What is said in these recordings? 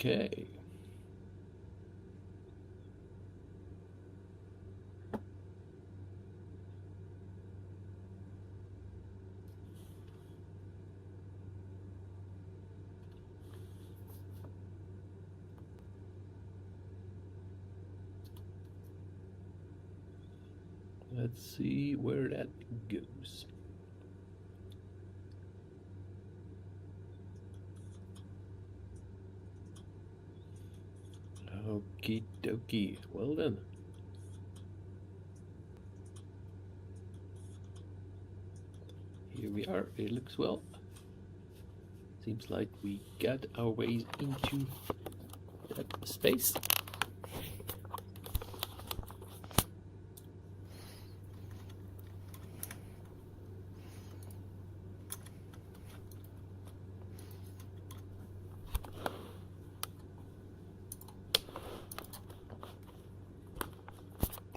Okay. Let's see where that goes. Okie dokie. Well then. Here we are. It looks well. Seems like we got our ways into that space.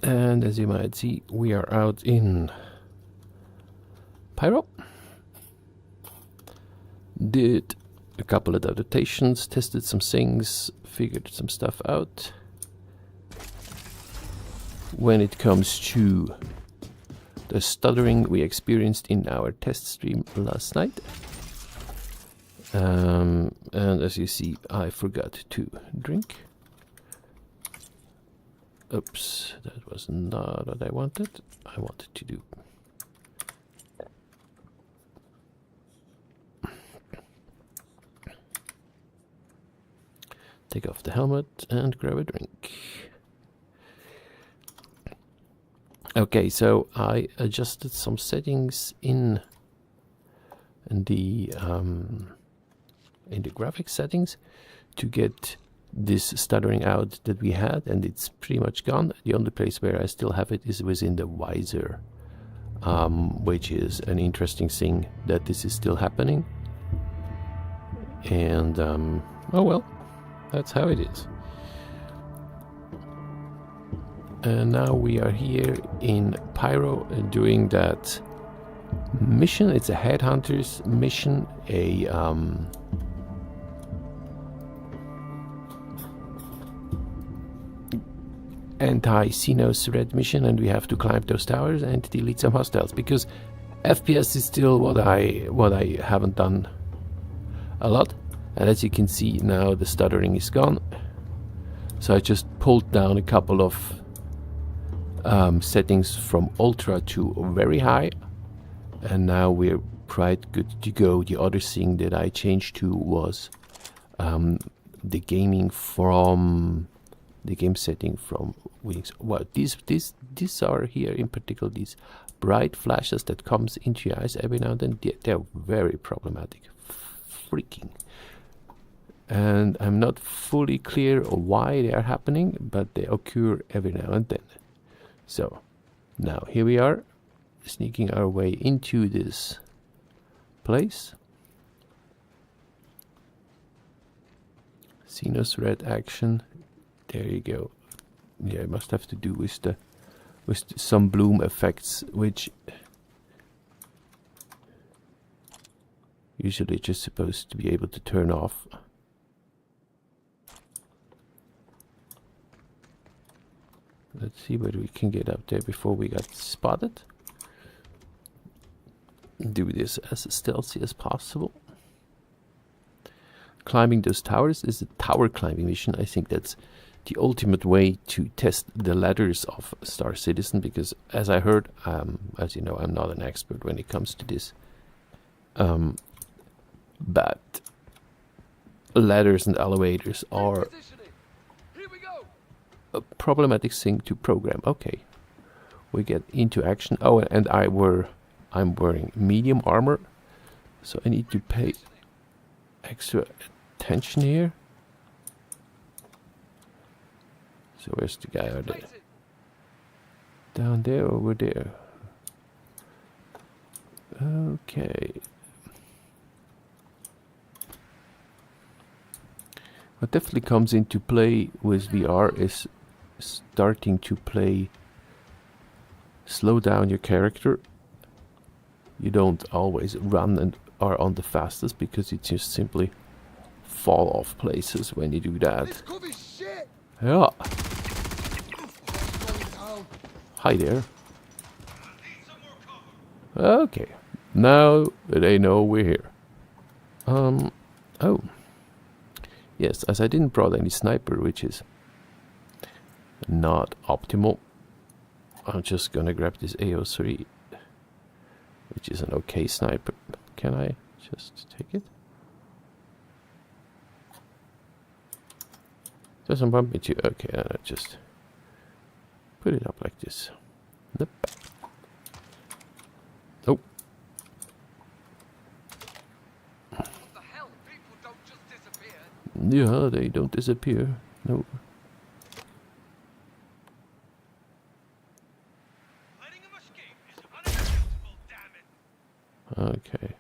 And as you might see, we are out in Pyro. Did a couple of adaptations, tested some things, figured some stuff out. When it comes to the stuttering we experienced in our test stream last night. And as you see, I forgot to drink. Oops, that was not what I wanted. I wanted to do. Take off the helmet and grab a drink. Okay, so I adjusted some settings in the graphics settings to get this stuttering out that we had, and it's pretty much gone. The only place where I still have it is within the visor, which is an interesting thing that this is still happening. And oh well, that's how it is. And now we are here in Pyro doing that mission. It's a headhunter's mission, a anti-CNOS red mission, and we have to climb those towers and delete some hostiles, because FPS is still what I haven't done a lot. And as you can see now, the stuttering is gone. So I just pulled down a couple of settings from ultra to very high, and now we're quite good to go. The other thing that I changed to was the gaming from the game setting from Wings. Well, these are here in particular, these bright flashes that comes into your eyes every now and then. They're very problematic, freaking. And I'm not fully clear why they are happening, but they occur every now and then. So now here we are, sneaking our way into this place. CNOS red action. There you go. Yeah, it must have to do with some bloom effects, which usually just supposed to be able to turn off. Let's see whether we can get up there before we got spotted. Do this as stealthy as possible. Climbing those towers is a tower climbing mission. I think that's the ultimate way to test the ladders of StarCitizen, because as I heard, as you know, I'm not an expert when it comes to this, but ladders and elevators are a problematic thing to program. Okay, we get into action. Oh, and I'm wearing medium armor, so I need to pay extra attention here. So where's the guy out there? Down there, over there. Okay. What definitely comes into play with VR is starting to slow down your character. You don't always run and are on the fastest, because it just simply fall off places when you do that. Yeah. Hi there. Okay. Now they know we're here. Oh. Yes, as I didn't brought any sniper, which is not optimal. I'm just gonna grab this AO3, which is an okay sniper. Can I just take it? Doesn't bump into you. Okay, I just put it up like this. Nope. Oh. What the hell? People don't just disappear. Yeah, they don't disappear. No. Letting them escape is unacceptable, damn it. Okay.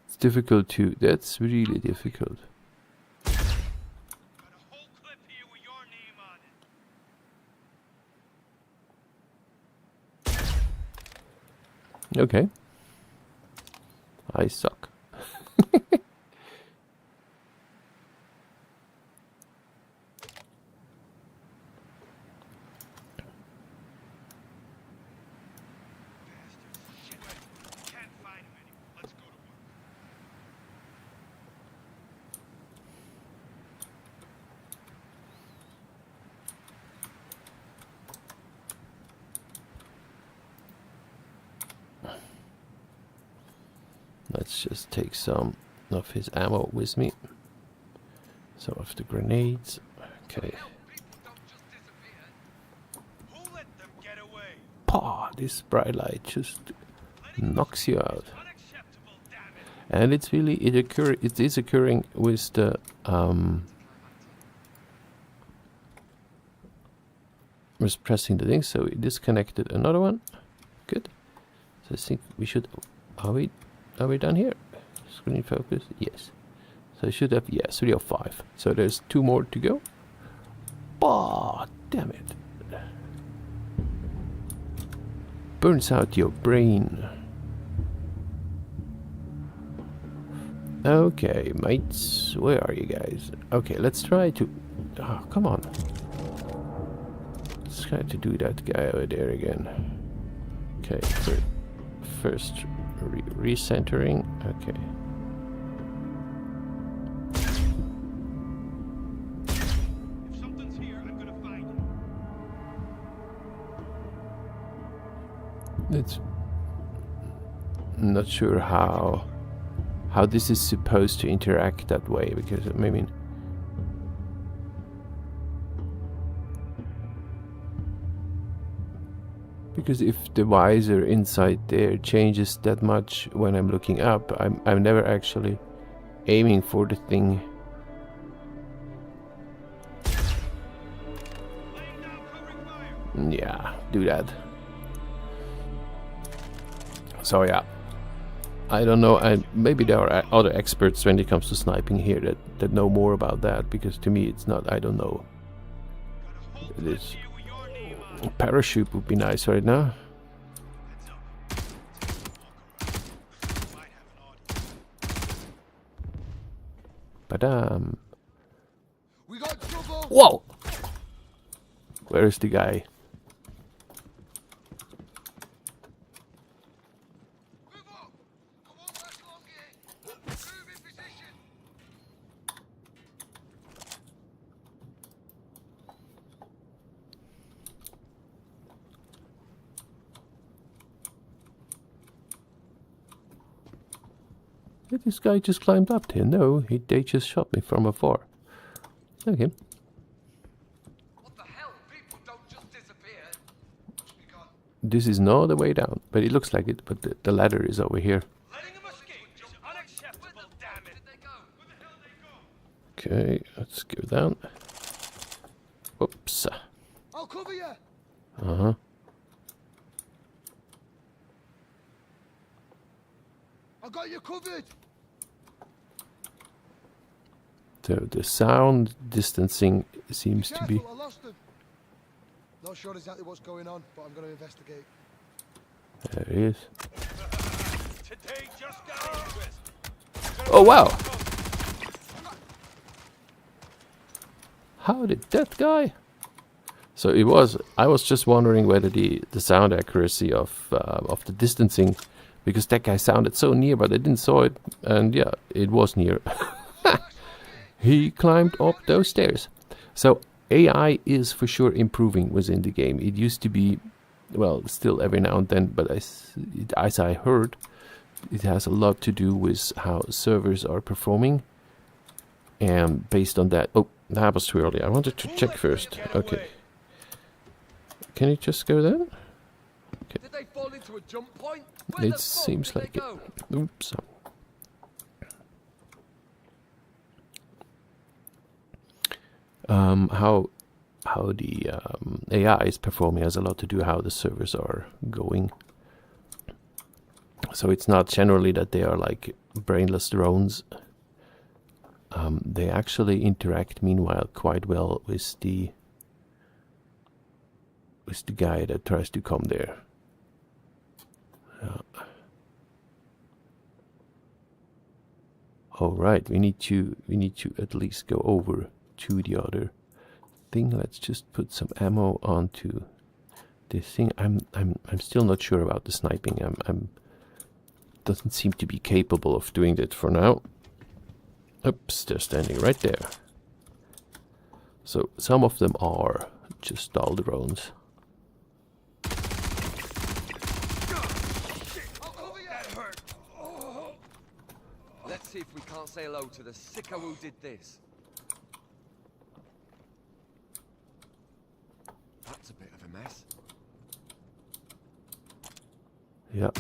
It's difficult to. That's really difficult. Got a whole clip here with your name on it. Okay. I suck. Shit. Can't find him anymore. Let's go to work. Let's just take some of his ammo with me. Some of the grenades. Okay. Hell, people don't just disappear. Who let them get away? Pah! This bright light just knocks you out. Unacceptable, damn it. And it's really it is occurring with the was pressing the thing, so we disconnected another one. Good. So I think we should. Are we done here? Screen focus. Yes. So I should have 3 of 5. So there's 2 more to go. Bah! Damn it! Burns out your brain. Okay, mates, where are you guys? Okay, let's try to. Oh, come on. Let's try to do that guy over there again. Okay, first recentering. Okay. If something's here, I'm gonna find it. It's not sure how this is supposed to interact that way, because I mean, because if the visor inside there changes that much when I'm looking up, I'm never actually aiming for the thing. Laying down covering fire. Yeah, do that. So yeah, I don't know, and maybe there are other experts when it comes to sniping here that know more about that, because to me it's not. I don't know. Got a whole It clip is. here with your name on it. Parachute would be nice right now. Heads up. Might have an audience. Badam. We got trouble. Whoa! Where is the guy? Move up. I won't last long here. Move in position. Yeah, this guy just climbed up there. No, they just shot me from afar. Okay. What the hell? People don't just disappear. Be gone. This is not the way down, but it looks like it. But the ladder is over here. Letting them escape is unacceptable, damn it. Where did they go? Where the hell they go? Okay, let's go down. Whoops. I'll cover you. Uh-huh. I got you covered. So the sound distancing seems to be... Careful, I lost them. Not sure exactly what's going on, but I'm going to investigate. There he is. Today just got interest. Oh wow! How did that guy? So it was. I was just wondering whether the sound accuracy of the distancing, because that guy sounded so near, but I didn't saw it, and yeah, it was near. He climbed up those stairs. So AI is for sure improving within the game. It used to be, well, still every now and then, but as I heard, it has a lot to do with how servers are performing. And based on that, oh, that was too early. I wanted to check first. Okay. Can you just go there? Okay. Did they fall into a jump point? Where It the fuck seems did like they it. go? Oops. How the AI is performing has a lot to do how the servers are going. So it's not generally that they are like brainless drones. They actually interact meanwhile quite well with the guy that tries to come there. All right, we need to at least go over to the other thing. Let's just put some ammo onto this thing. I'm still not sure about the sniping. Doesn't seem to be capable of doing that for now. Oops, they're standing right there. So some of them are just dull drones. Let's see if we can't say hello to the sicko who did this. That's a bit of a mess. Yeah.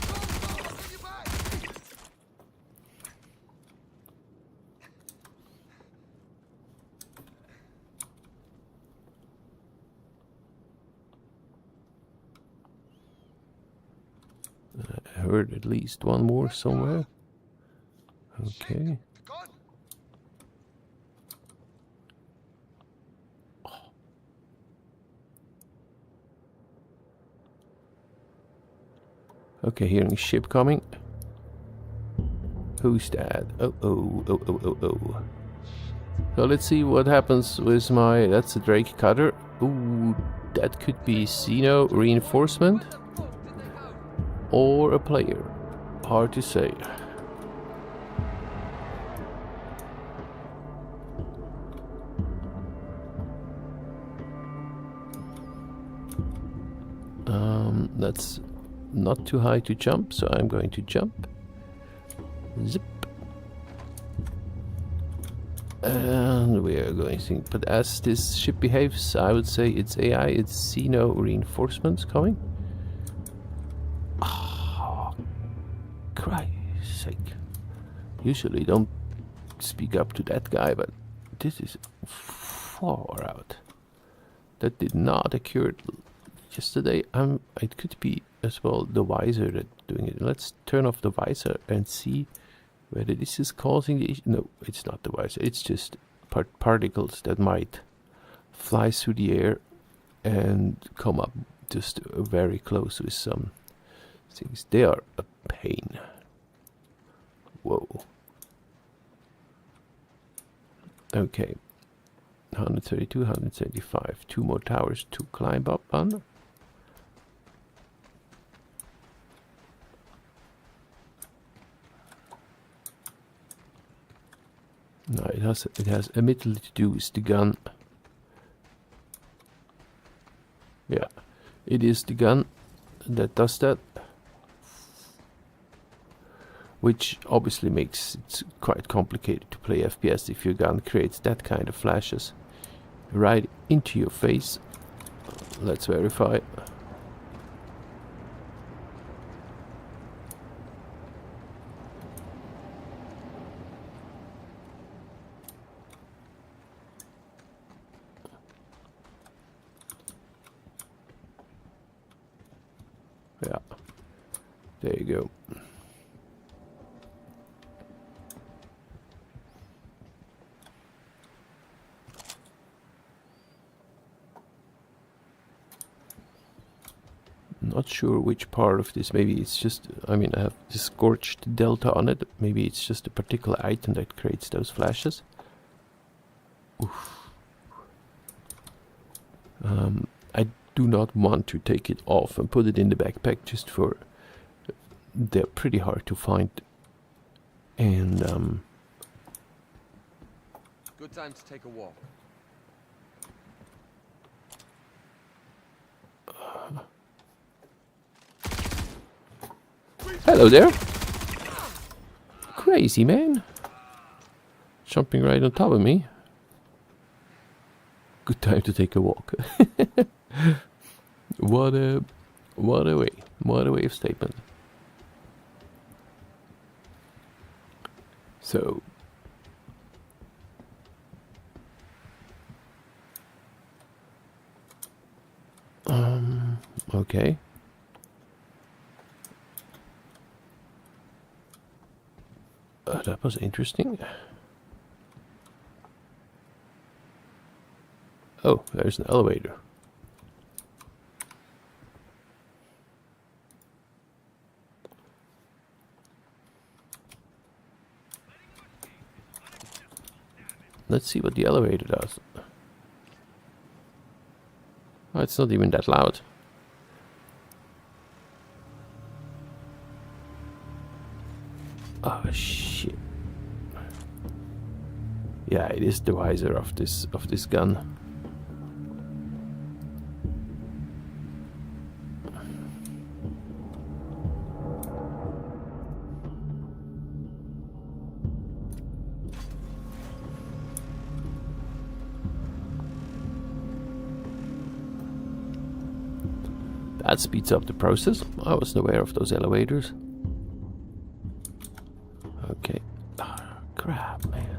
I heard at least one more somewhere. Okay. Okay, hearing a ship coming. Who's that? Oh. So let's see what happens with my... That's a Drake cutter. Ooh, that could be Xeno reinforcement. Or a player. Hard to say. That's not too high to jump, so I'm going to jump. Zip. And we are going to... But as this ship behaves, I would say it's AI, it's Xeno reinforcements coming. Oh, Christ's sake. Usually don't speak up to that guy, but this is far out. That did not occur yesterday. It could be as well the visor that's doing it. Let's turn off the visor and see whether this is causing the issue. No, it's not the visor. It's just particles that might fly through the air and come up just very close with some things. They are a pain. Whoa. Okay. 132, 175. 2 more towers to climb up on. No, it has admittedly to do with the gun. Yeah, it is the gun that does that, which obviously makes it quite complicated to play FPS if your gun creates that kind of flashes right into your face. Let's verify. Yeah, there you go. Not sure which part of this. Maybe it's just, I mean, I have the scorched delta on it. Maybe it's just a particular item that creates those flashes. Oof. I do not want to take it off and put it in the backpack just for... They're pretty hard to find. And Good time to take a walk. hello there. Crazy man. Jumping right on top of me. Good time to take a walk. What a way of statement. So okay. That was interesting. Oh, there's an elevator. Let's see what the elevator does. Oh, it's not even that loud. Oh shit. Yeah, it is the visor of this gun. That speeds up the process. I wasn't aware of those elevators. Okay. Oh, crap, man.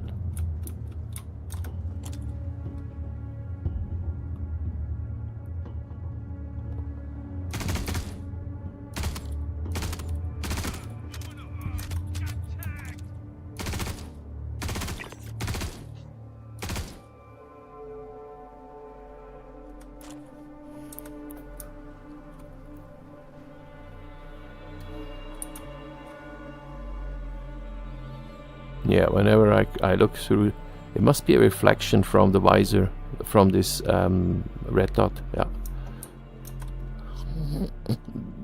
Yeah, whenever I look through, it must be a reflection from the visor, from this red dot. Yeah,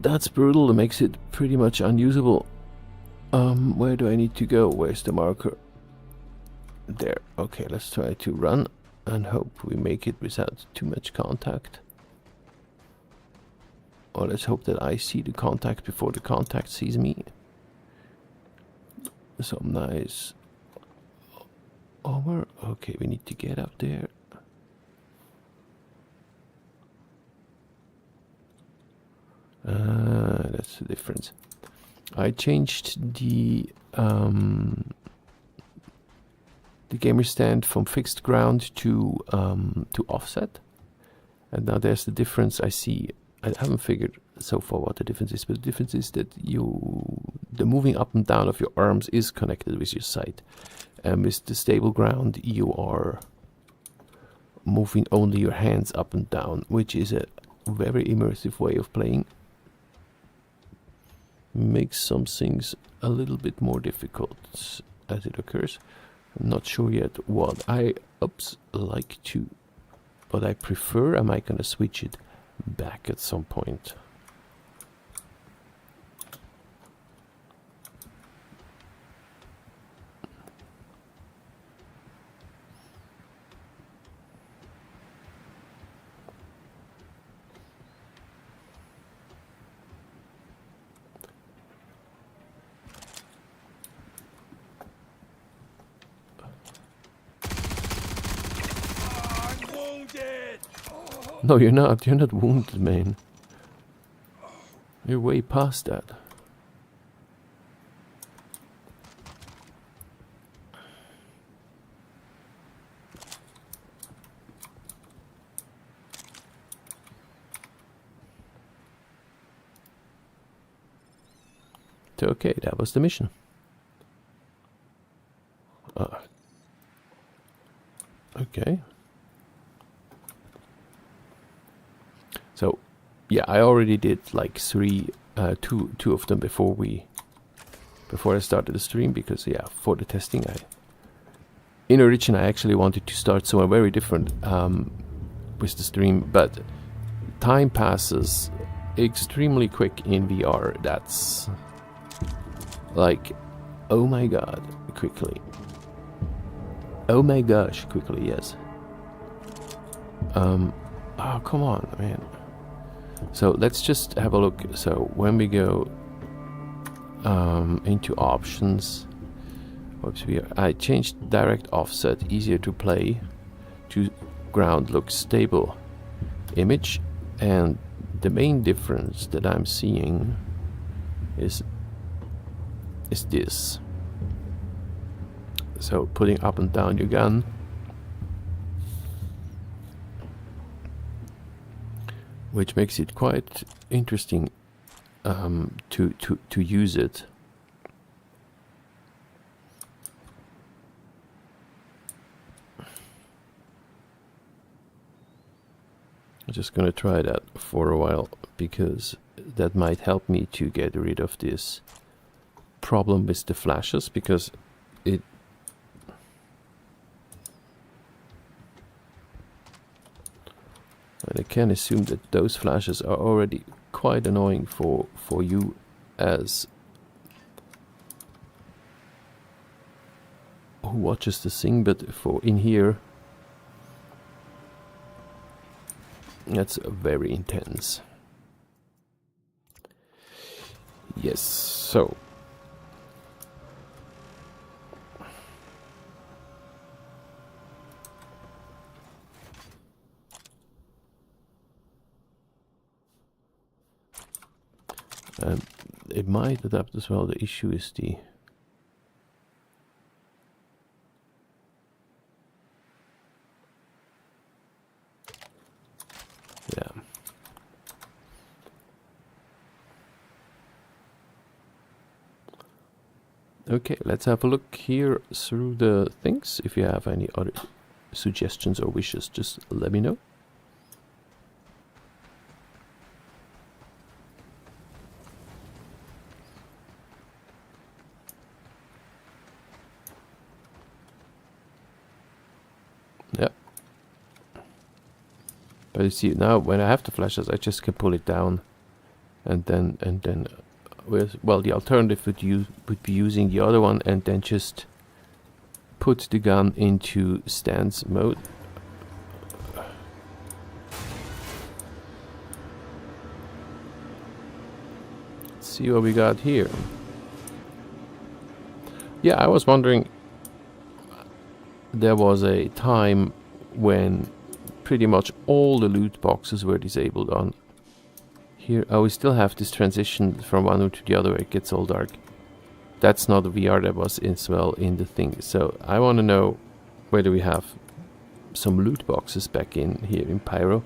that's brutal. It makes it pretty much unusable. Where do I need to go? Where's the marker? There. Okay, let's try to run and hope we make it without too much contact. Or let's hope that I see the contact before the contact sees me. Some nice over. Okay, we need to get up there. That's the difference. I changed the gamer stand from fixed ground to offset, and now there's the difference I see. I haven't figured so far what the difference is, but the difference is that the moving up and down of your arms is connected with your sight, and with the stable ground you are moving only your hands up and down, which is a very immersive way of playing. Makes some things a little bit more difficult as it occurs. I'm not sure yet what I like to, but I prefer. Am I gonna switch it back at some point? No, you're not. You're not wounded, man. You're way past that. So, okay, that was the mission. Okay. So, Yeah, I already did like two of them before I started the stream, because yeah, for the testing, in origin I actually wanted to start somewhere very different with the stream, but time passes extremely quick in VR. That's like, oh my god, quickly. Oh my gosh, quickly, yes. Oh, come on, man. So let's just have a look. So when we go into options, whoops, I changed direct offset, easier to play, to ground looks stable image, and the main difference that I'm seeing is this. So putting up and down your gun, which makes it quite interesting to use it. I'm just gonna try that for a while, because that might help me to get rid of this problem with the flashes, because and I can assume that those flashes are already quite annoying for you as who watches the thing, but for in here, that's very intense. Yes, so it might adapt as well. The issue is the okay, let's have a look here through the things. If you have any other suggestions or wishes, just let me know. Yeah. But you see, now when I have the flashes, I just can pull it down, and then well, the alternative would be using the other one and then just put the gun into stance mode. Let's see what we got here. Yeah, I was wondering, there was a time when pretty much all the loot boxes were disabled on here. Oh, we still have this transition from one to the other where it gets all dark. That's not a VR, that was as well in the thing. So I want to know whether we have some loot boxes back in here in Pyro.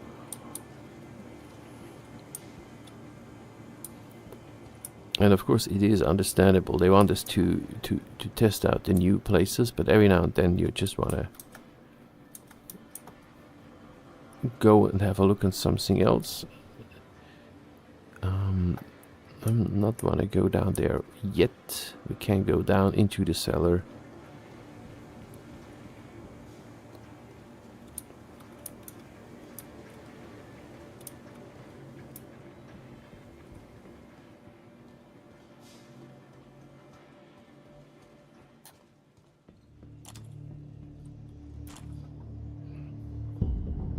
And of course it is understandable, they want us to test out the new places, but every now and then you just want to go and have a look at something else. I'm not want to go down there yet. We can go down into the cellar.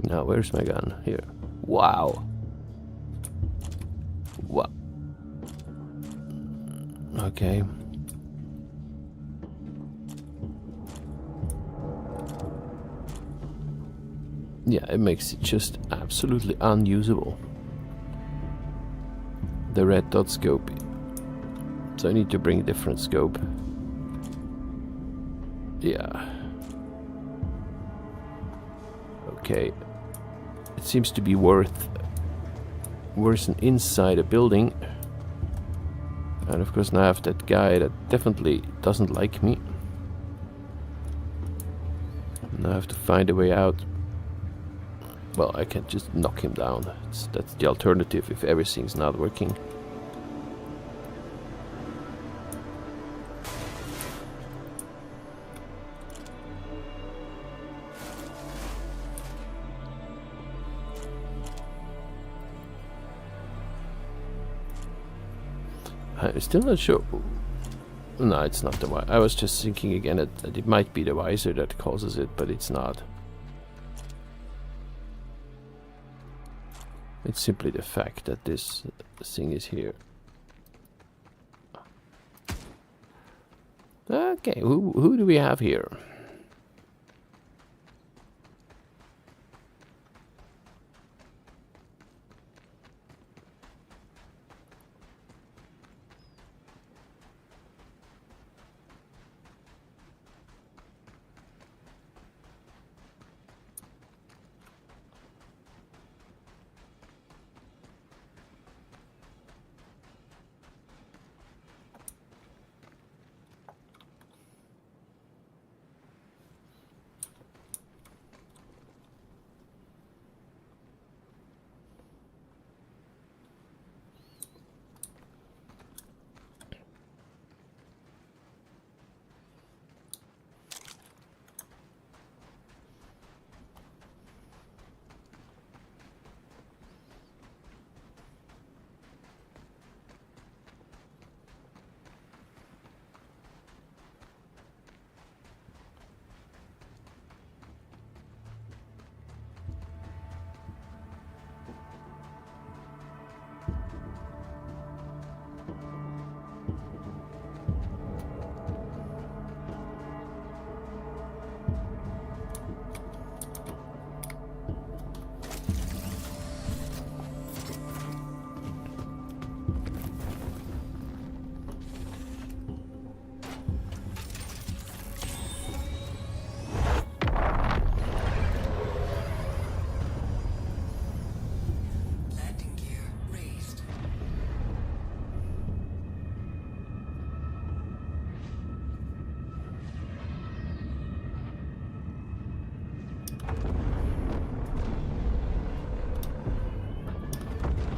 Now, where's my gun? Here. Wow. Wow. Okay. Yeah, it makes it just absolutely unusable. The red dot scope. So I need to bring a different scope. Yeah. Okay. It seems to be worse than inside a building. And of course now I have that guy that definitely doesn't like me. Now I have to find a way out. Well, I can just knock him down. That's the alternative if everything's not working. I'm still not sure. No, it's not the visor. I was just thinking again that it might be the visor that causes it, but it's not. It's simply the fact that this thing is here. Okay, who do we have here?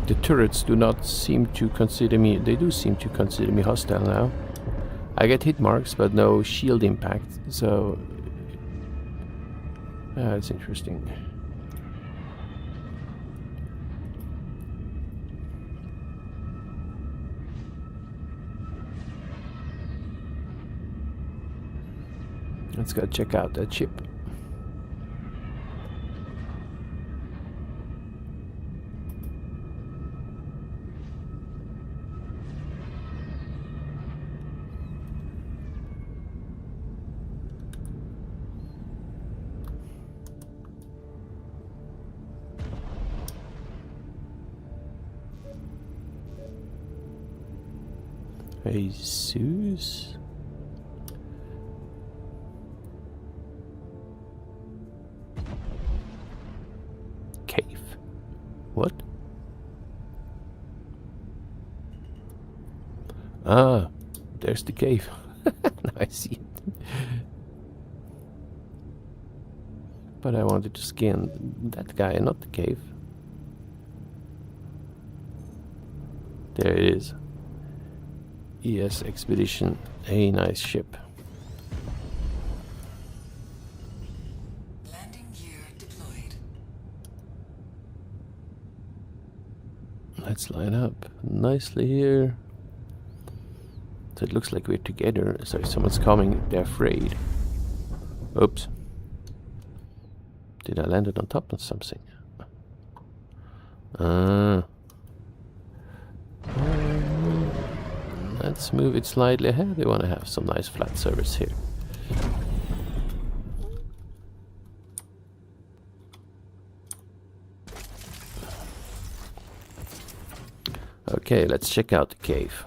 The turrets do not seem to consider me. They do seem to consider me hostile now. I get hit marks, but no shield impact. So it's interesting. Let's go check out that ship. ASUS. Cave. What? Ah, there's the cave. Now I see it. But I wanted to scan that guy, not the cave. There it is. ES Expedition, a nice ship. Landing gear deployed. Let's line up nicely here. So it looks like we're together. Sorry, someone's coming. They're afraid. Oops. Did I land it on top of something? Let's move it slightly ahead. We want to have some nice flat surface here. Okay, let's check out the cave.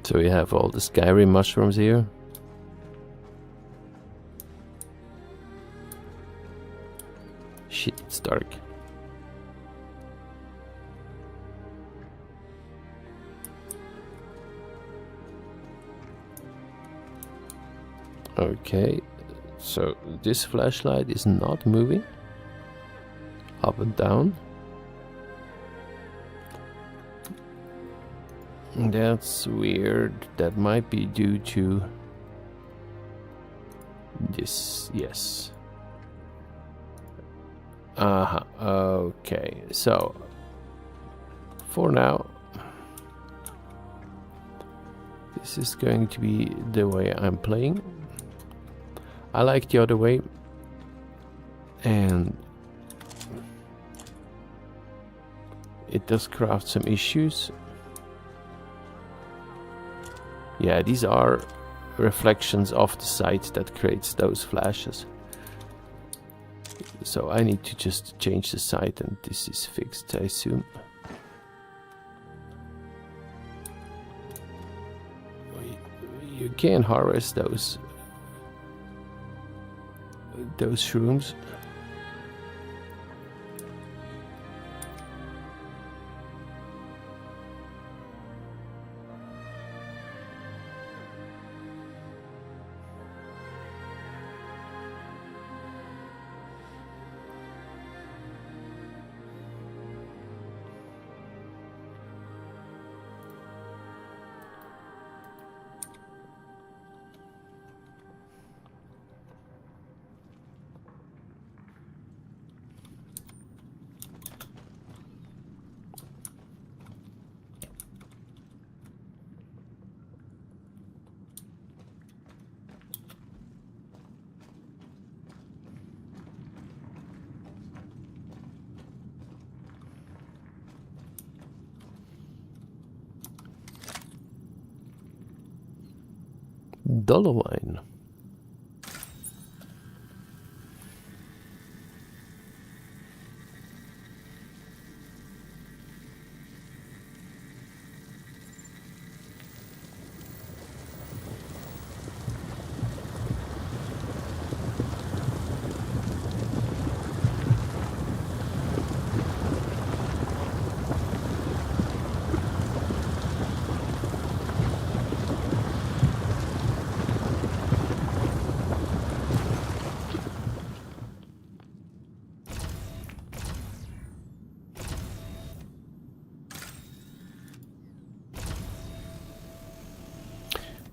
So we have all the Skyrim mushrooms here. Shit, it's dark. Okay, so this flashlight is not moving up and down. That's weird. That might be due to this. Yes. Okay, so for now this is going to be the way I'm playing. I like the other way, and it does craft some issues. Yeah, these are reflections of the site that creates those flashes. So I need to just change the site, and this is fixed, I assume. You can harvest those shrooms. Dollar wine.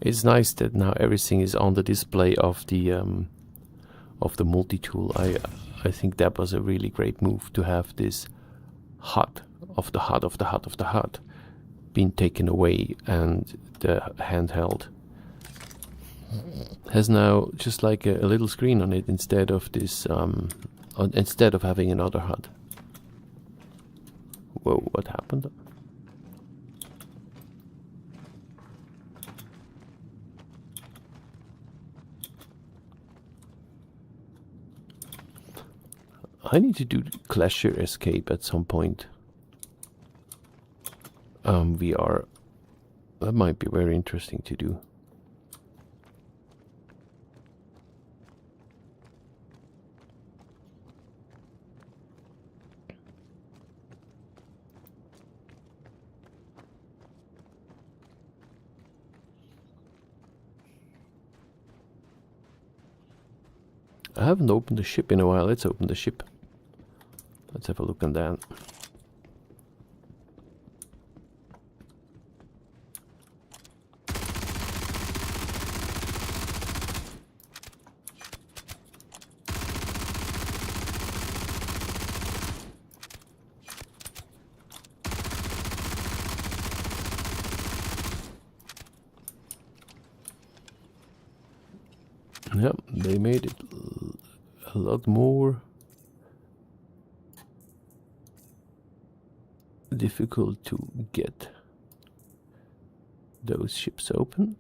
It's nice that now everything is on the display of the multi-tool. I think that was a really great move to have this HUD of the HUD of the HUD of the HUD being taken away, and the handheld has now just like a little screen on it instead of this instead of having another HUD. Whoa, what happened? I need to do Glacier Escape at some point. VR. That might be very interesting to do. I haven't opened the ship in a while. Let's open the ship. Let's have a look on that. Yep, they made it a lot more difficult to get those ships open.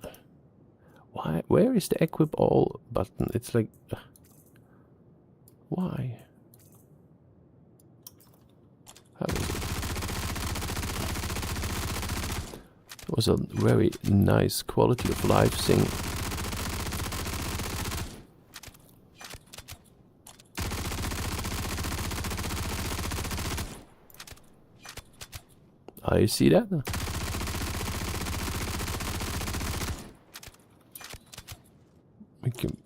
Why? Where is the equip all button? It's like, why? How is it? It was a very nice quality of life thing. You see that? We can.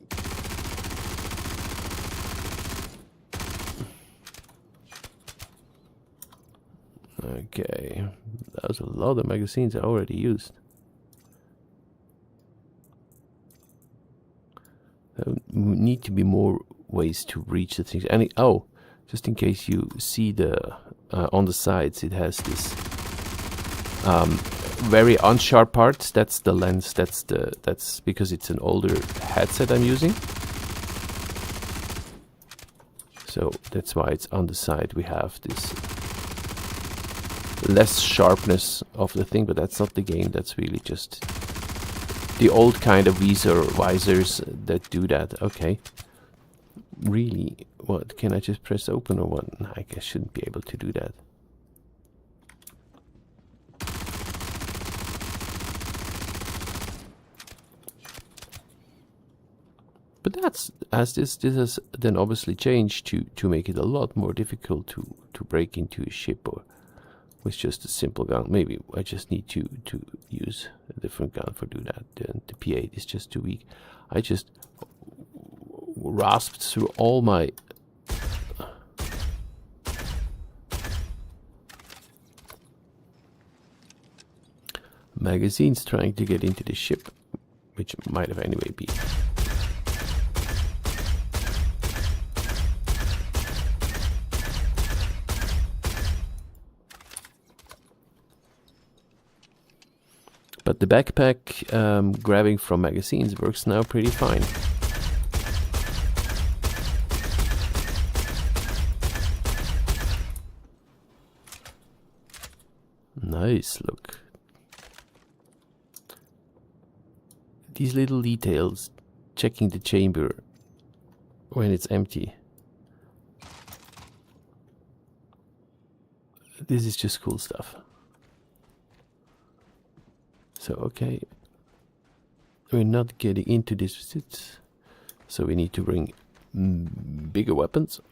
Okay, that was a lot of magazines I already used. There need to be more ways to reach the things. And oh, just in case you see the on the sides, it has this very unsharp parts. That's the lens. That's because it's an older headset I'm using. So that's why it's on the side. We have this less sharpness of the thing, but that's not the game. That's really just the old kind of visors that do that. Okay. Really? What? Can I just press open or what? I guess I shouldn't be able to do that. But that's, as this has then obviously changed to make it a lot more difficult to break into a ship or with just a simple gun. Maybe I just need to use a different gun for do that. The P8 is just too weak. I just rasped through all my magazines trying to get into the ship, which might have anyway been. But the backpack grabbing from magazines works now pretty fine. Nice, look. These little details, checking the chamber when it's empty. This is just cool stuff. So, okay, we're not getting into this, so we need to bring bigger weapons.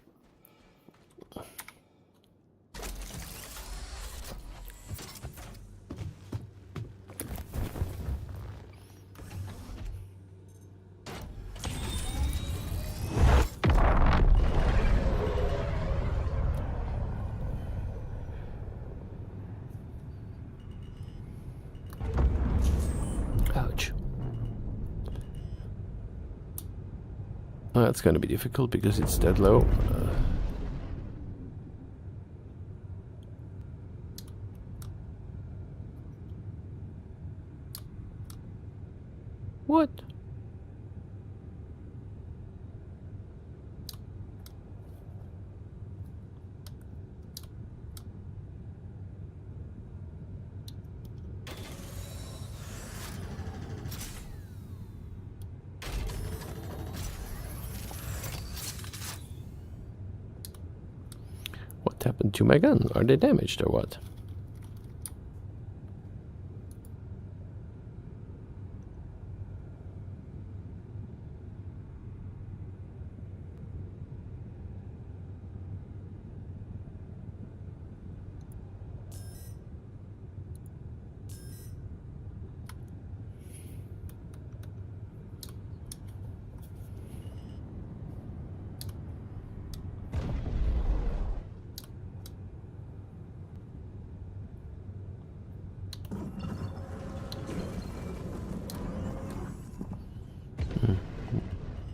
That's going to be difficult because it's that low. What? What happened to my gun? Are they damaged or what?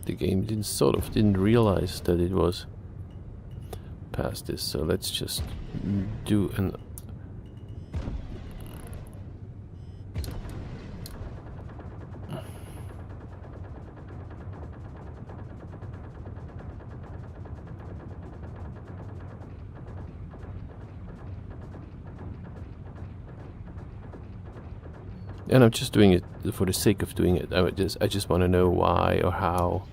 The game didn't realize that it was past this, so let's just do an and I'm just doing it for the sake of doing it. I just want to know why or how,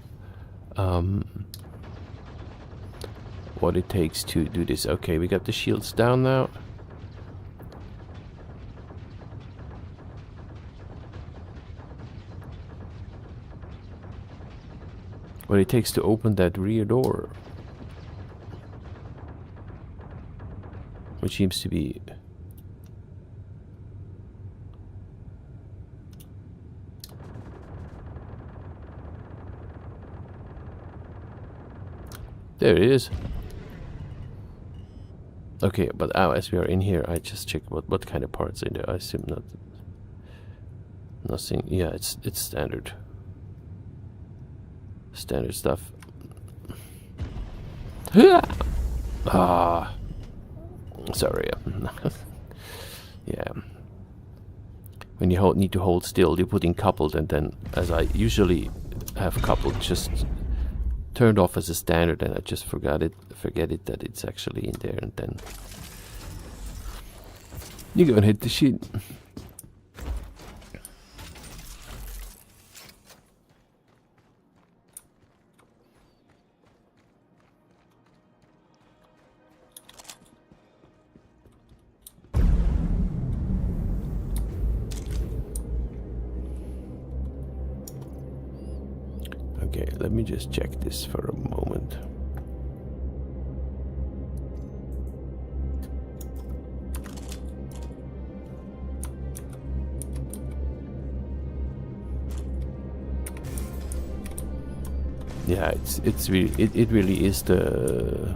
what it takes to do this. Okay, we got the shields down now. what it takes to open that rear door. Which seems to be... There it is. Okay, but as we are in here, I just check what kind of parts in there. I assume not... Nothing. Yeah, it's standard. Standard stuff. Ah, sorry. Yeah. When you need to hold still, you put in coupled, and then, as I usually have coupled, just turned off as a standard, and I just forget it that it's actually in there, and then you go and hit the shit. Okay, let me just check this for a moment. Yeah, it really is the...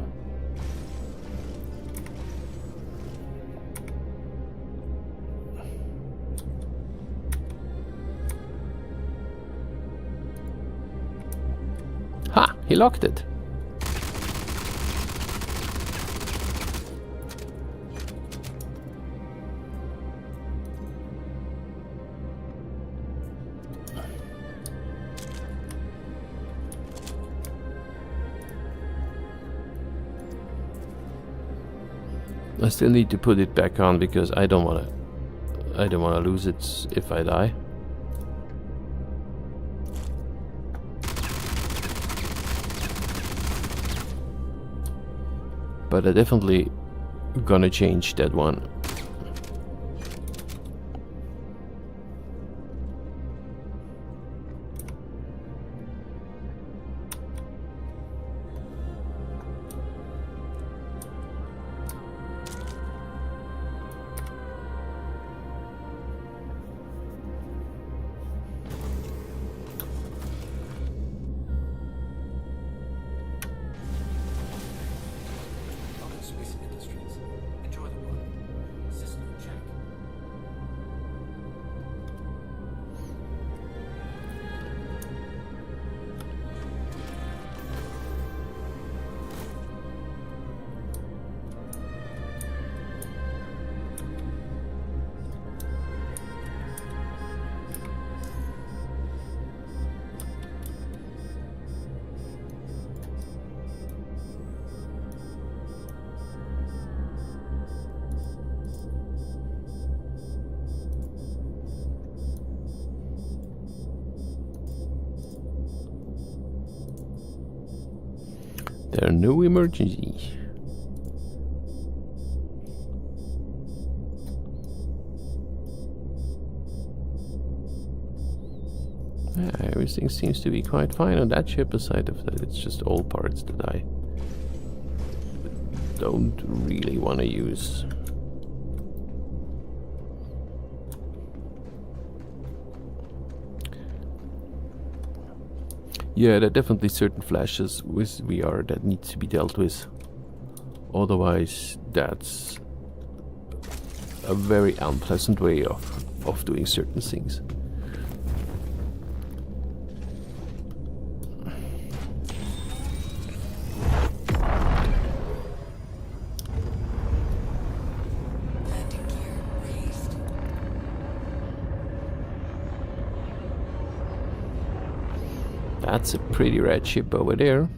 Ha! He locked it. I still need to put it back on because I don't wanna lose it if I die. But I definitely gonna change that one. There are no emergencies. Yeah, everything seems to be quite fine on that ship. Aside of that, it's just all parts that I don't really want to use. Yeah, there are definitely certain flashes with VR that needs to be dealt with. Otherwise, that's a very unpleasant way of doing certain things. That's a pretty red ship over there.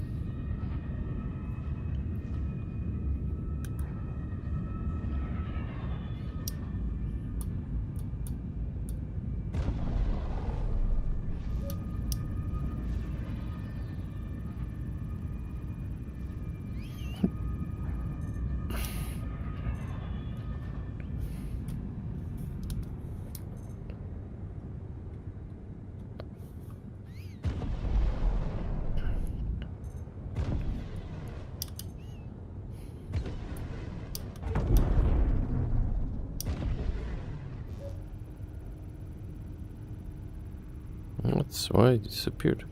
That's why it disappeared.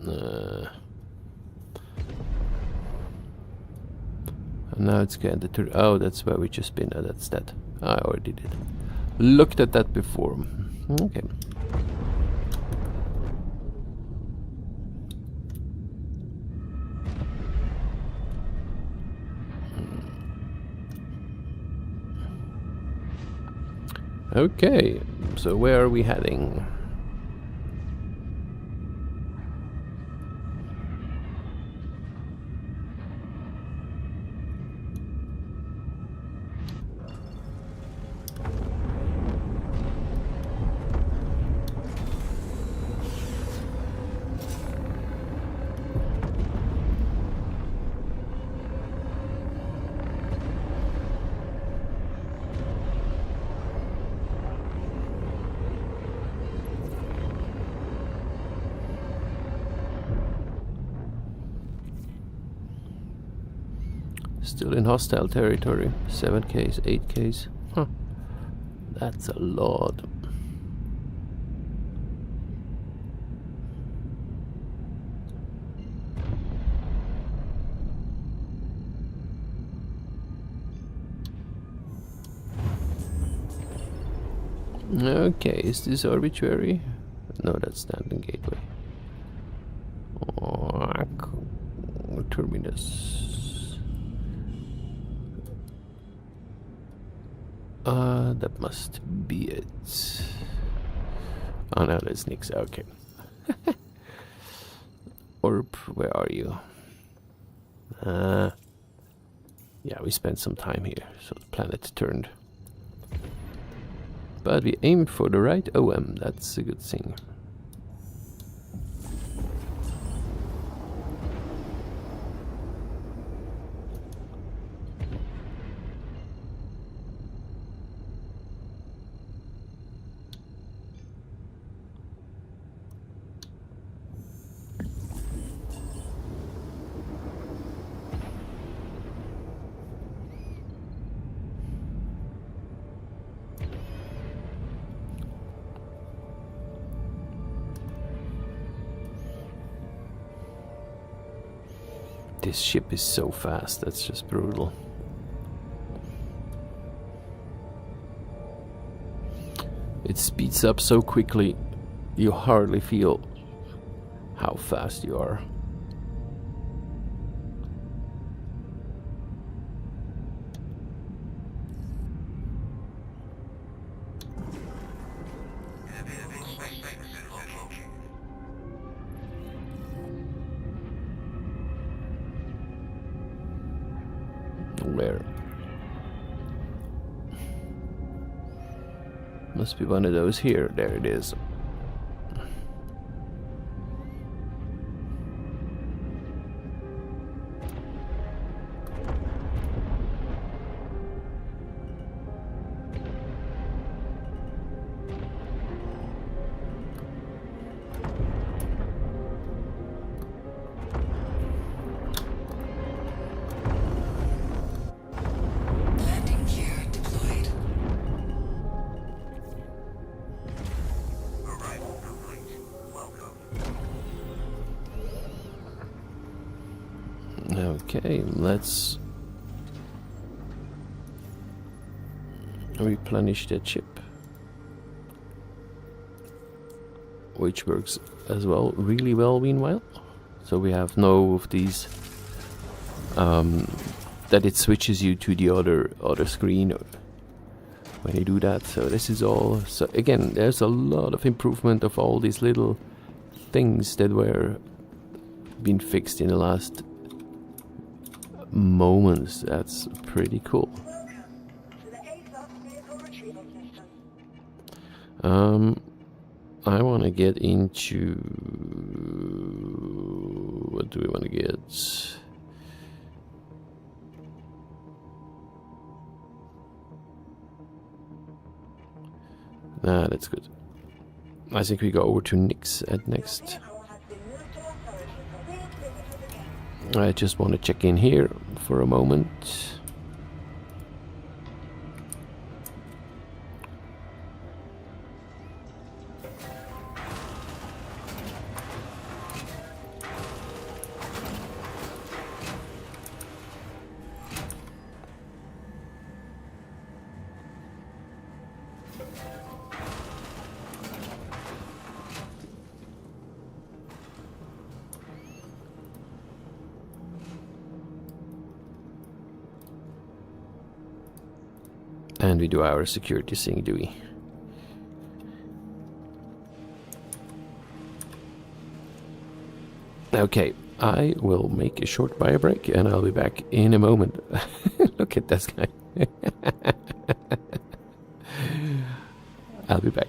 And now it's getting the oh, that's where we just been. That's that. I already did. Looked at that before. Okay. Okay, so where are we heading? Still in hostile territory. 7Ks, 8Ks. Huh. That's a lot. Okay, is this arbitrary? No, that's standing gateway. Terminus. That must be it. Oh no, that's Nix. Okay. Orb, where are you? Yeah, we spent some time here, so the planet turned. But we aimed for the right OM, that's a good thing. This ship is so fast, that's just brutal. It speeds up so quickly, you hardly feel how fast you are. Where? Must be one of those here. There it is. Okay, let's replenish that chip, which works as well, really well meanwhile. So we have no of these that it switches you to the other screen when you do that. So this is all. So again, there's a lot of improvement of all these little things that were being fixed in the last moments. That's pretty cool. I want to get into, what do we want to get? Nah, that's good. I think we go over to Nix at next. I just want to check in here for a moment. And we do our security sync, do we? Okay, I will make a short bio break and I'll be back in a moment. Look at this guy. I'll be back.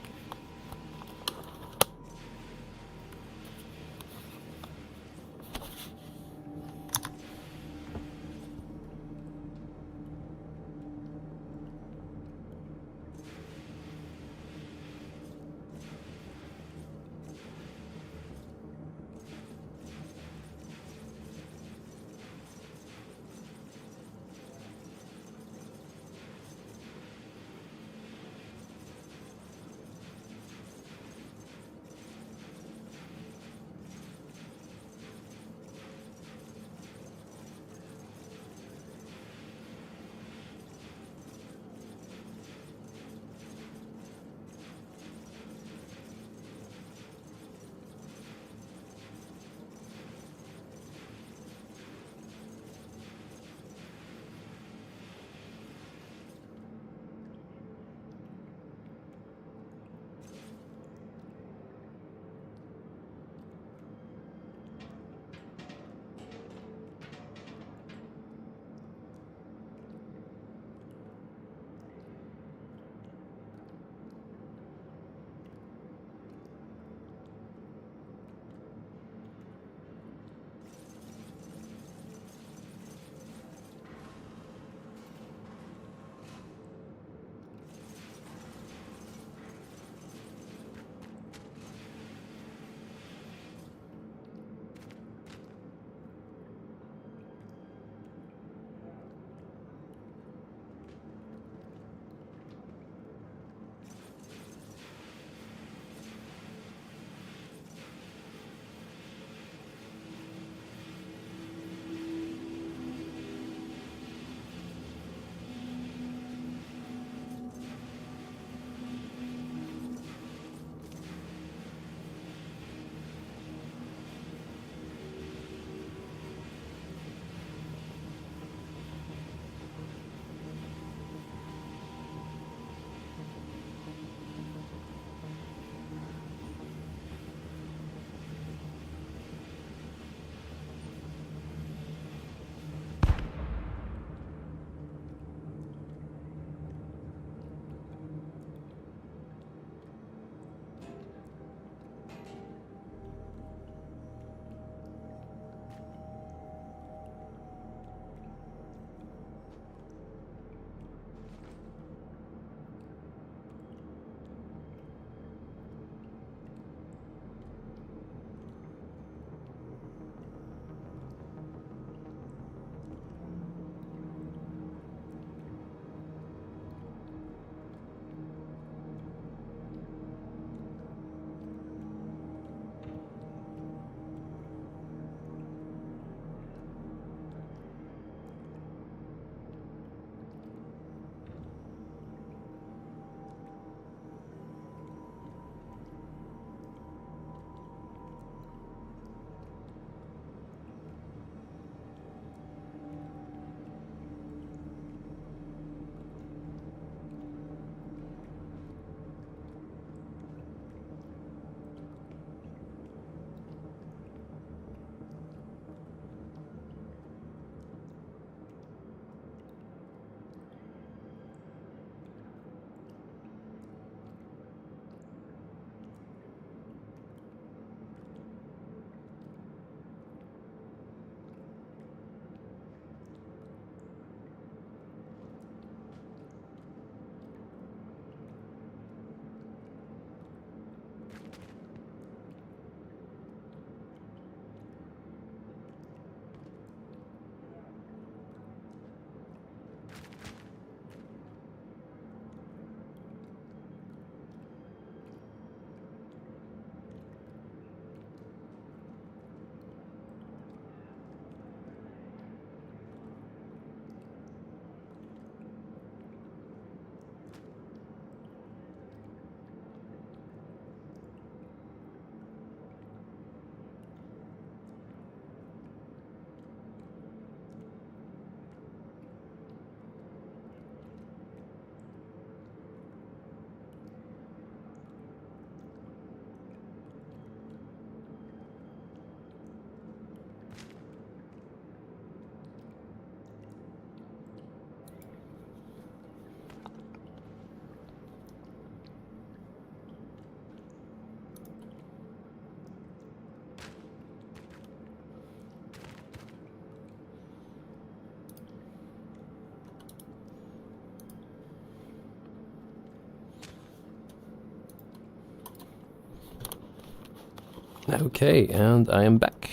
Okay, and I am back.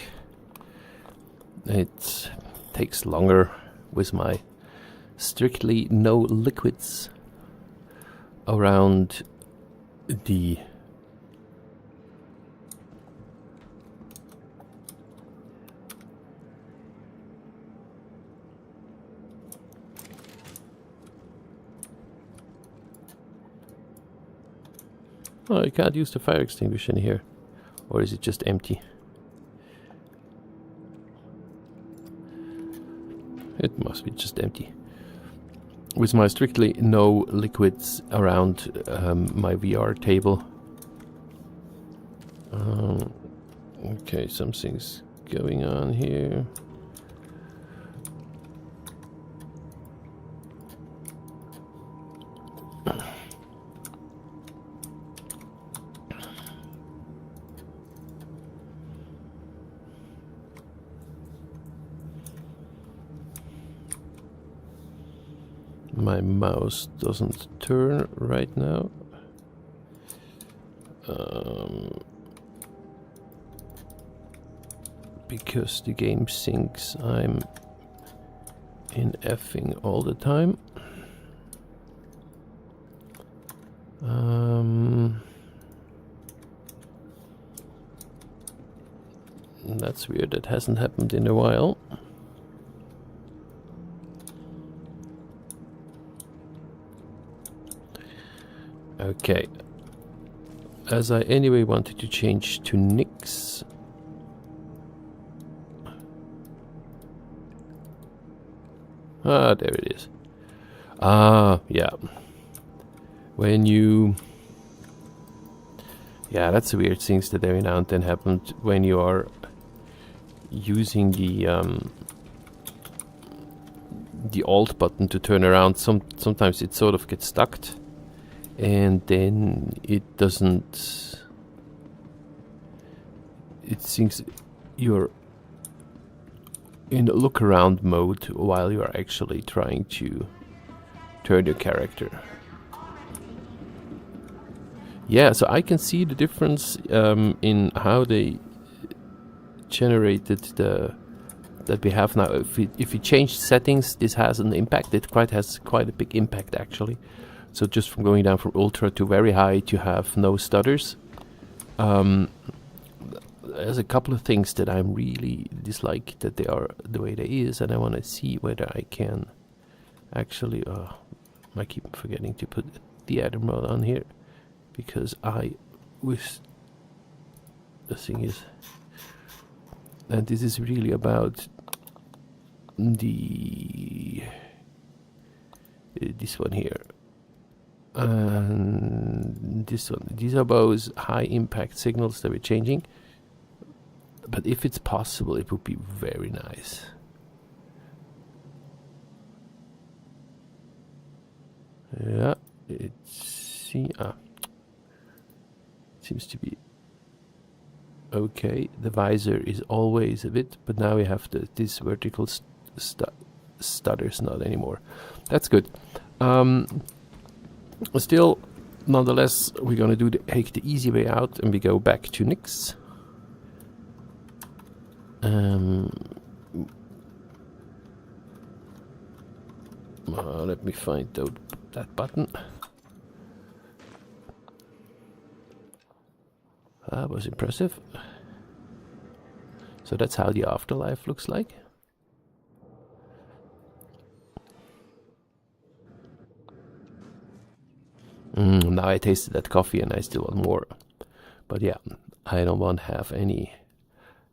It takes longer with my strictly no liquids around the Oh, I can't use the fire extinguisher in here. Or is it just empty? It must be just empty. With my strictly no liquids around my VR table. Okay, something's going on here. My mouse doesn't turn right now. Because the game thinks I'm in effing all the time. That's weird, that hasn't happened in a while. Okay, as I anyway wanted to change to Nix. Ah, there it is. Ah, yeah. When you... Yeah, that's the weird things that every now and then happen when you are using the Alt button to turn around. Sometimes it sort of gets stuck. And then it doesn't... It thinks you're in look around mode while you are actually trying to turn your character. Yeah, so I can see the difference in how they generated that we have now. If we change settings, this has an impact. It has quite a big impact actually. So just from going down from ultra to very high to have no stutters. There's a couple of things that I really dislike that they are the way they is, and I want to see whether I can actually... I keep forgetting to put the adder mode on here, because the thing is... And this is really about this one here. And this one. These are both high impact signals that we're changing. But if it's possible, it would be very nice. Yeah, it seems to be okay. The visor is always a bit, but now we have this vertical stutters not anymore. That's good. Still, nonetheless, we're gonna take the easy way out, and we go back to Nix. Let me find that button. That was impressive. So that's how the afterlife looks like. Now I tasted that coffee and I still want more. But yeah, I don't want to have any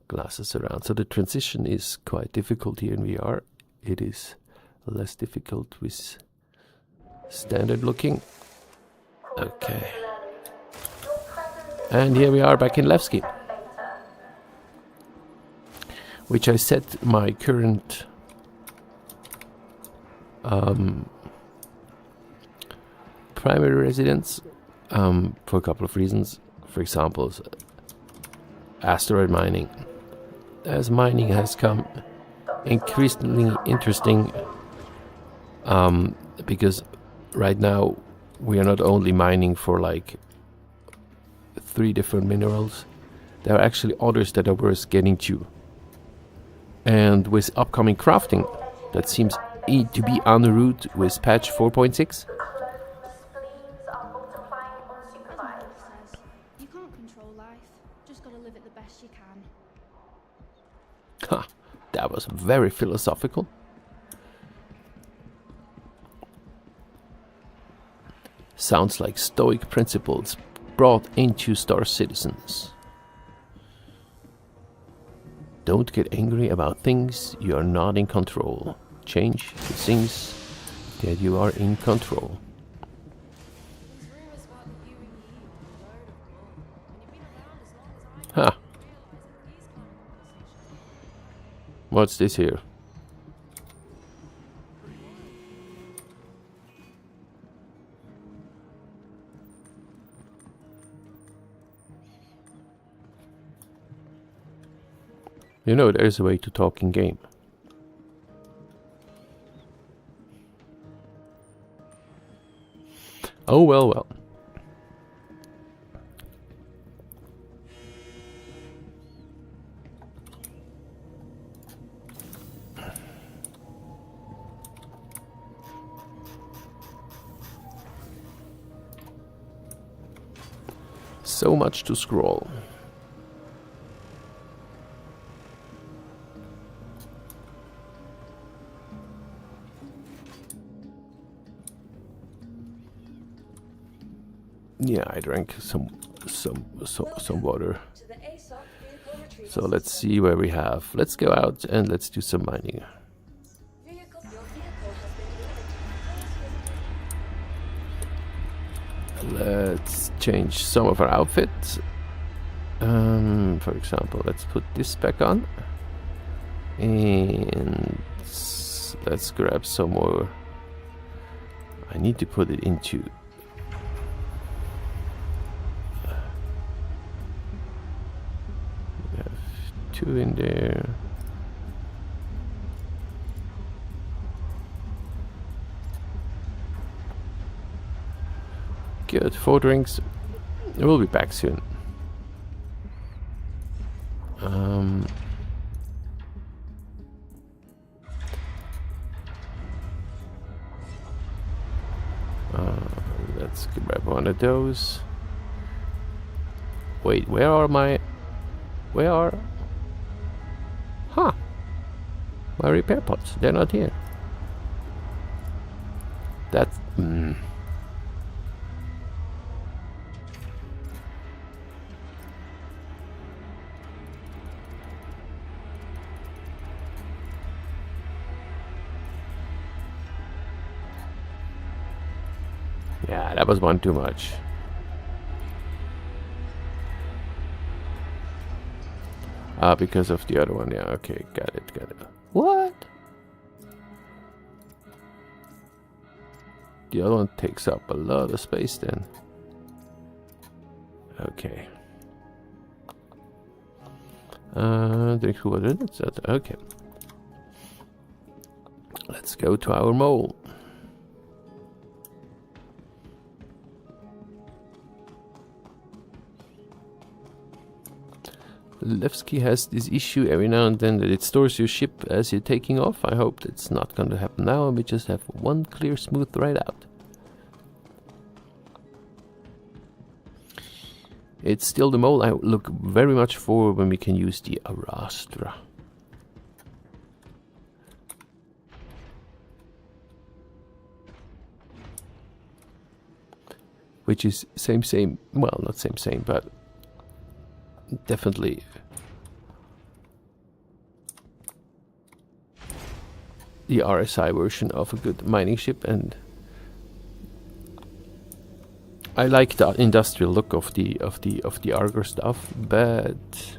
glasses around. So the transition is quite difficult here in VR. It is less difficult with standard looking. Okay. And here we are back in Levski, which I set my current primary residence for a couple of reasons. For example, asteroid mining. As mining has come increasingly interesting, because right now we are not only mining for like 3 different minerals, there are actually others that are worth getting to. And with upcoming crafting, that seems to be en route with patch 4.6. You can't control life. Just gotta live it the best you can. Ha, that was very philosophical. Sounds like stoic principles brought into StarCitizens. Don't get angry about things you are not in control. Change the things that you are in control. Ha! What's this here? You know, there's a way to talk in game. Oh, well, well. So much to scroll. Yeah, I drank some water. So let's see where we have. Let's go out and let's do some mining. Let's change some of our outfits. For example, let's put this back on. And let's grab some more. I need to put it into... We have 2 in there. Good, 4 drinks. We'll be back soon. Let's grab one of those. Wait, where are my... Where are... Huh. My repair pots, they're not here. That's... Yeah, that was one too much. Because of the other one. Yeah, okay, got it. What? The other one takes up a lot of space then. Okay. Okay. Let's go to our mole. Levski has this issue every now and then that it stores your ship as you're taking off. I hope that's not going to happen now and we just have one clear smooth ride out. It's still the mole I look very much for when we can use the Arastra. Which is same, well, not same, but definitely the RSI version of a good mining ship, and I like the industrial look of the Argo stuff, but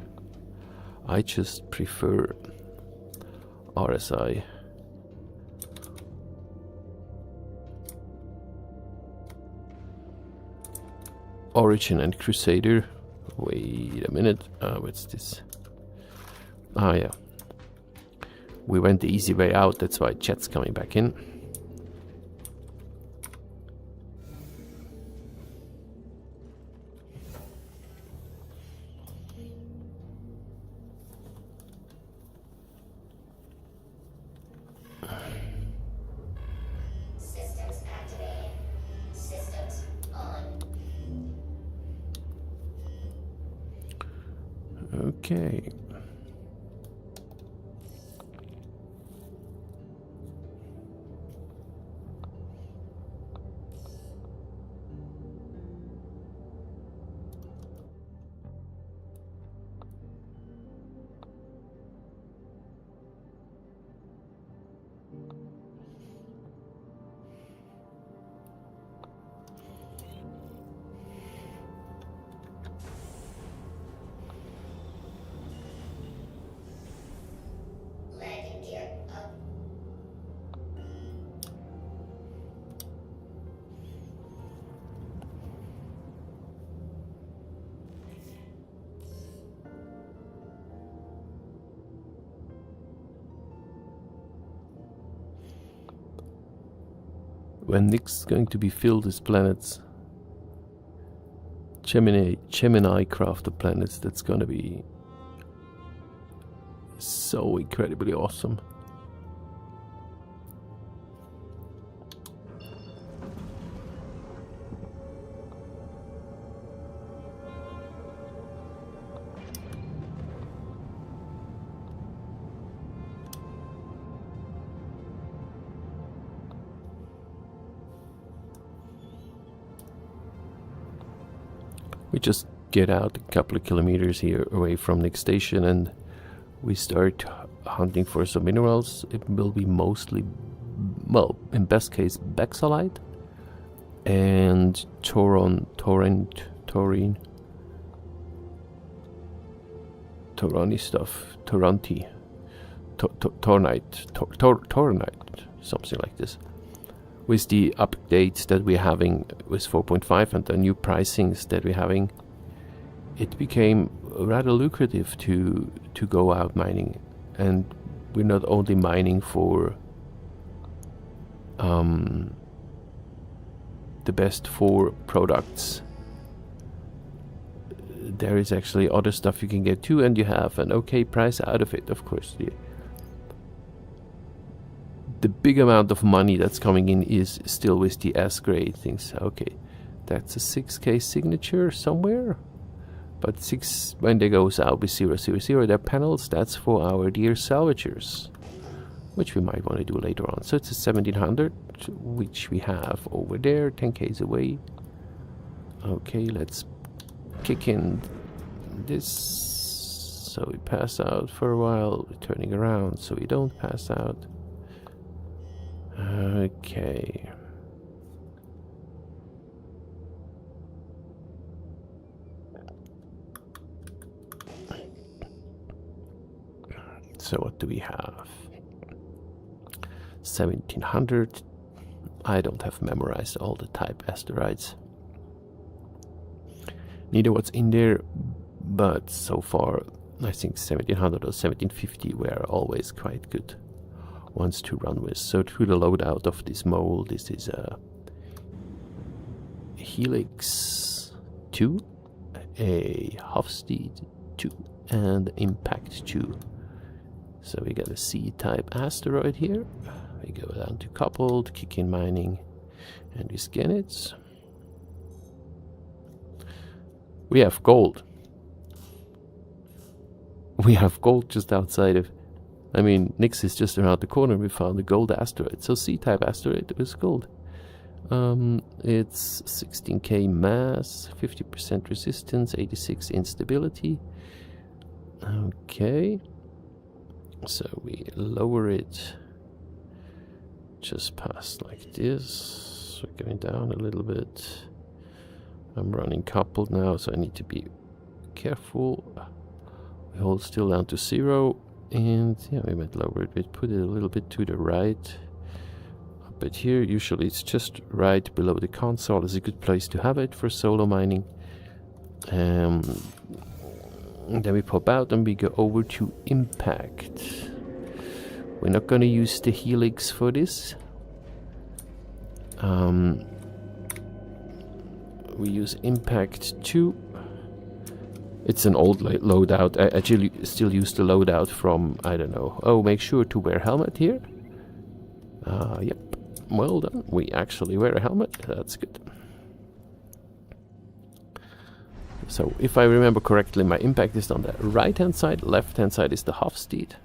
I just prefer RSI. Origin and Crusader. Wait a minute. What's this? Ah, yeah. We went the easy way out. That's why chat's coming back in. Okay. When Nick's going to be filled with planets, Gemini crafted planets, that's gonna be so incredibly awesome. We just get out a couple of kilometers here away from Nick's station and we start hunting for some minerals. It will be mostly, well, in best case, Bexalite and Taurine stuff, Torronti, Tornite, something like this. With the updates that we're having with 4.5 and the new pricings that we're having, it became rather lucrative to go out mining. And we're not only mining for the best 4 products. There is actually other stuff you can get too, and you have an okay price out of it. Of course, the big amount of money that's coming in is still with the S-grade things. Okay, that's a 6K signature somewhere. But 6, when they goes out with 000, their panels, that's for our dear salvagers, which we might want to do later on. So it's a 1700, which we have over there, 10Ks away. Okay, let's kick in this, so we pass out for a while, turning around so we don't pass out. Okay. So what do we have? 1700. I don't have memorized all the type asteroids. Neither what's in there, but so far I think 1700 or 1750 were always quite good ones to run with. So through the loadout of this mole, this is a Helix 2, a Hofstede 2, and Impact 2. So we got a C-type asteroid here. We go down to coupled, kick in mining, and we scan it. We have gold. We have gold just outside of, I mean, Nix is just around the corner. We found a gold asteroid. So C-type asteroid with gold. It's 16K mass, 50% resistance, 86 instability. Okay. So we lower it just past like this. We're going down a little bit. I'm running coupled now, so I need to be careful. We hold still down to 0. And yeah, we might lower it a bit, put it a little bit to the right. But here, usually it's just right below the console. Is a good place to have it for solo mining. And then we pop out and we go over to Impact. We're not going to use the Helix for this. We use Impact 2. It's an old loadout. I actually still use the loadout from, I don't know. Oh, make sure to wear helmet here. Yep. Well done. We actually wear a helmet. That's good. So if I remember correctly, my impact is on the right hand side, left hand side is the half speed.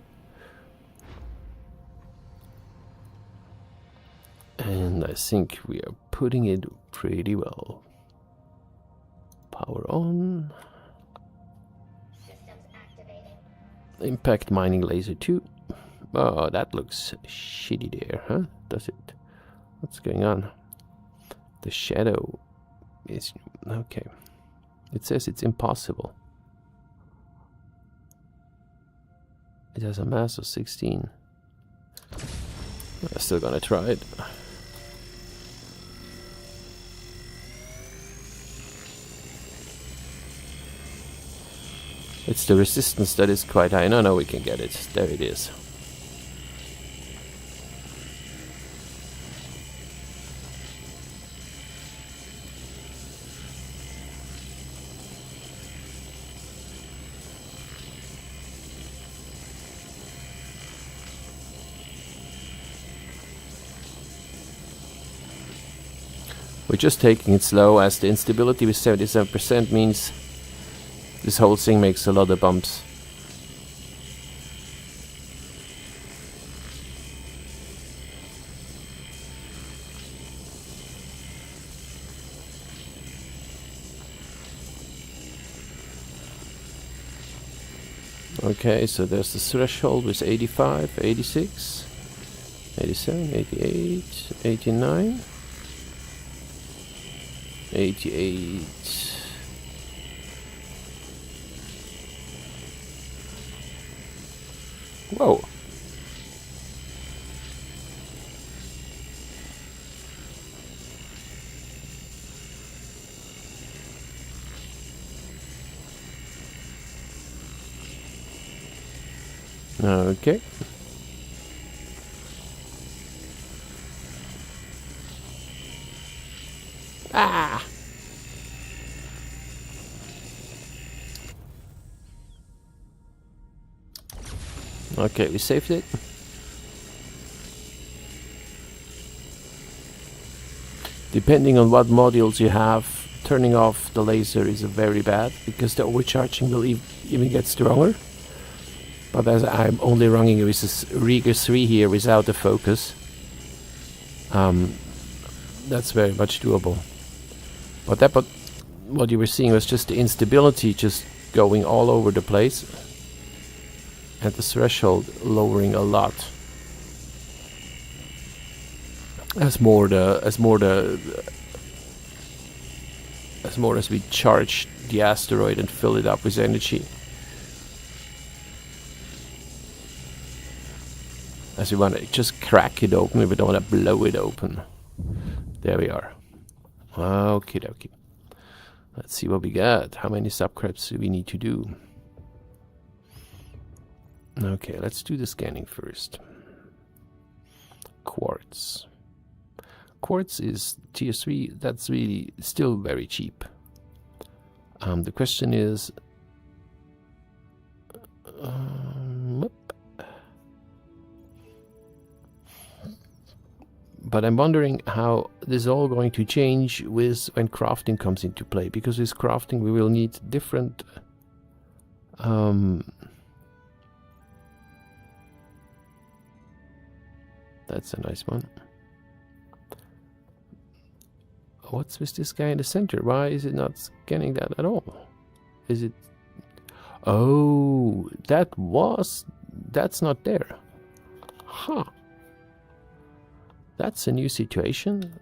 And I think we are putting it pretty well. Power on. Impact mining laser 2. Oh, that looks shitty there, huh? Does it? What's going on? The shadow is... okay. It says it's impossible. It has a mass of 16. I'm still gonna try it. It's the resistance that is quite high. No, we can get it. There it is. We're just taking it slow, as the instability with 77% means this whole thing makes a lot of bumps. Okay, so there's the threshold with 85, 86, 87, 88, 89, 88. Whoa. Okay. Ah. Okay, we saved it. Depending on what modules you have, turning off the laser is very bad, because the overcharging will even get stronger. But as I'm only running with this Riga 3 here without the focus, that's very much doable. But what you were seeing was just the instability just going all over the place, and the threshold lowering a lot. As we charge the asteroid and fill it up with energy. As we want to just crack it open, we don't want to blow it open. There we are. Okie dokie. Let's see what we got. How many subcreps do we need to do? Okay, let's do the scanning first. Quartz. Quartz is tier 3. That's really still very cheap. The question is... but I'm wondering how this is all going to change with when crafting comes into play, because with crafting we will need different that's a nice one. What's with this guy in the center? Why is it not scanning that at all? Is it... oh, that's not there. Huh. That's a new situation.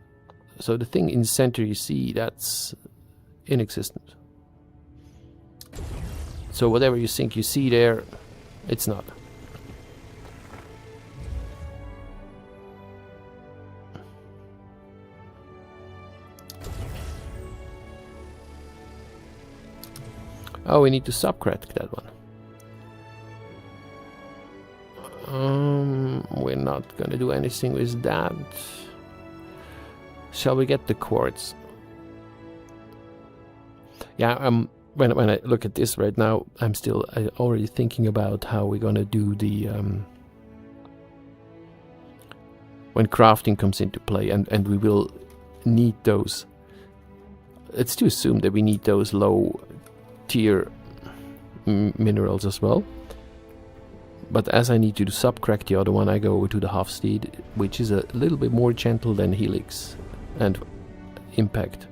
So the thing in the center you see, that's inexistent. So whatever you think you see there, it's not. Oh, we need to subcrack that one. We're not gonna do anything with that. Shall we get the quartz? Yeah, when I look at this right now, I'm still already thinking about how we're gonna do the when crafting comes into play, and we will need those. It's to assume that we need those low tier minerals as well. But as I need to subcrack the other one, I go over to the half steed, which is a little bit more gentle than helix and impact.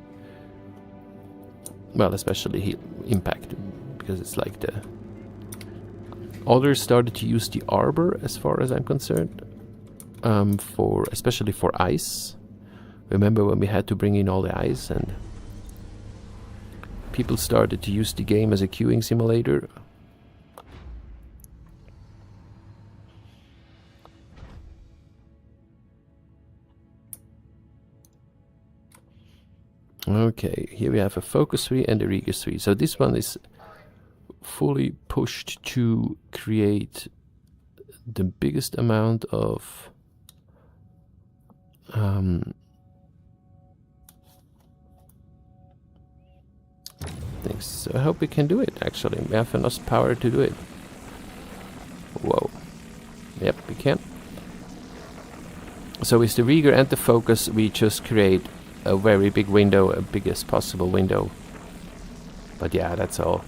Well, especially impact, because it's like the others started to use the arbor, as far as I'm concerned, especially for ice. Remember when we had to bring in all the ice, and people started to use the game as a queuing simulator. Okay, here we have a focus tree and a Regus tree. So this one is fully pushed to create the biggest amount of things. So I hope we can do it, actually. We have enough power to do it. Whoa. Yep, we can. So with the rigor and the focus, we just create a very big window, a biggest possible window. But yeah, that's all.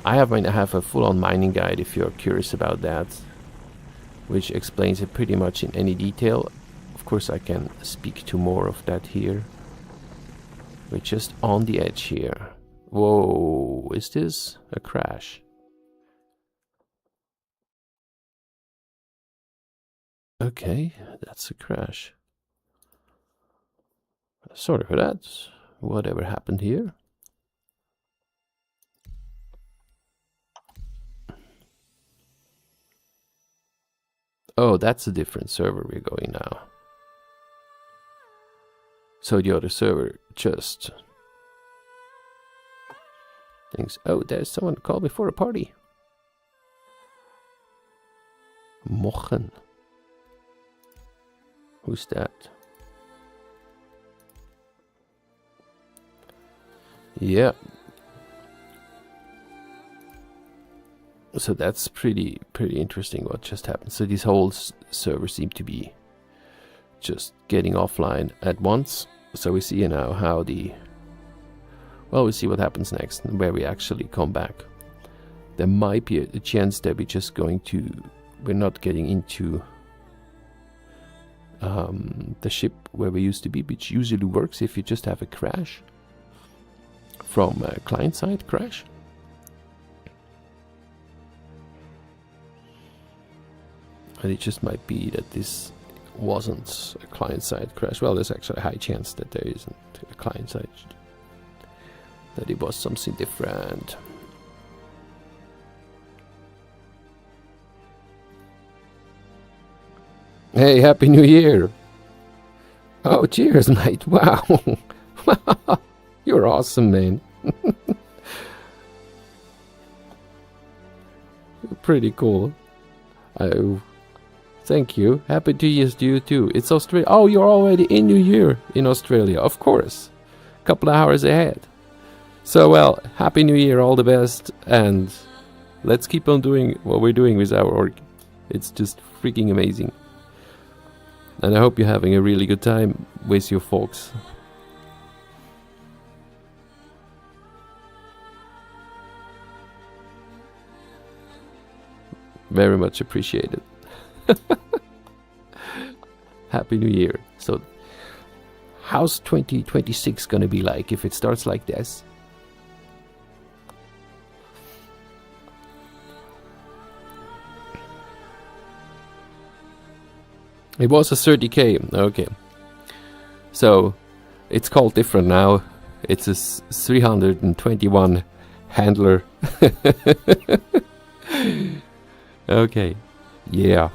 I have a full-on mining guide if you're curious about that, which explains it pretty much in any detail. Of course, I can speak to more of that here. We're just on the edge here. Whoa, is this a crash? Okay, that's a crash. Sorry for that. Whatever happened here. Oh, that's a different server we're going now. So the other server just thinks, oh, there's someone called me for a party. Mochen. Who's that? Yeah. So that's pretty interesting what just happened. So this whole server seemed to be just getting offline at once. So we see now how well, we'll see what happens next and where we actually come back. There might be a chance that we're not getting into the ship where we used to be, which usually works if you just have a crash from a client-side crash. And it just might be that this wasn't a client-side crash. Well, there's actually a high chance that there isn't a client-side, that it was something different. Hey, Happy New Year! Oh, cheers, mate! Wow! You're awesome, man! You're pretty cool. Oh, thank you. Happy New Year's to you too. It's Australia. Oh, you're already in New Year in Australia, of course. A couple of hours ahead. So, well, Happy New Year, all the best, and let's keep on doing what we're doing with our org. It's just freaking amazing. And I hope you're having a really good time with your folks. Very much appreciated. Happy New Year. So, how's 2026 gonna be like if it starts like this? It was a 30k, okay. So, it's called different now. It's a 321 handler. Okay, yeah.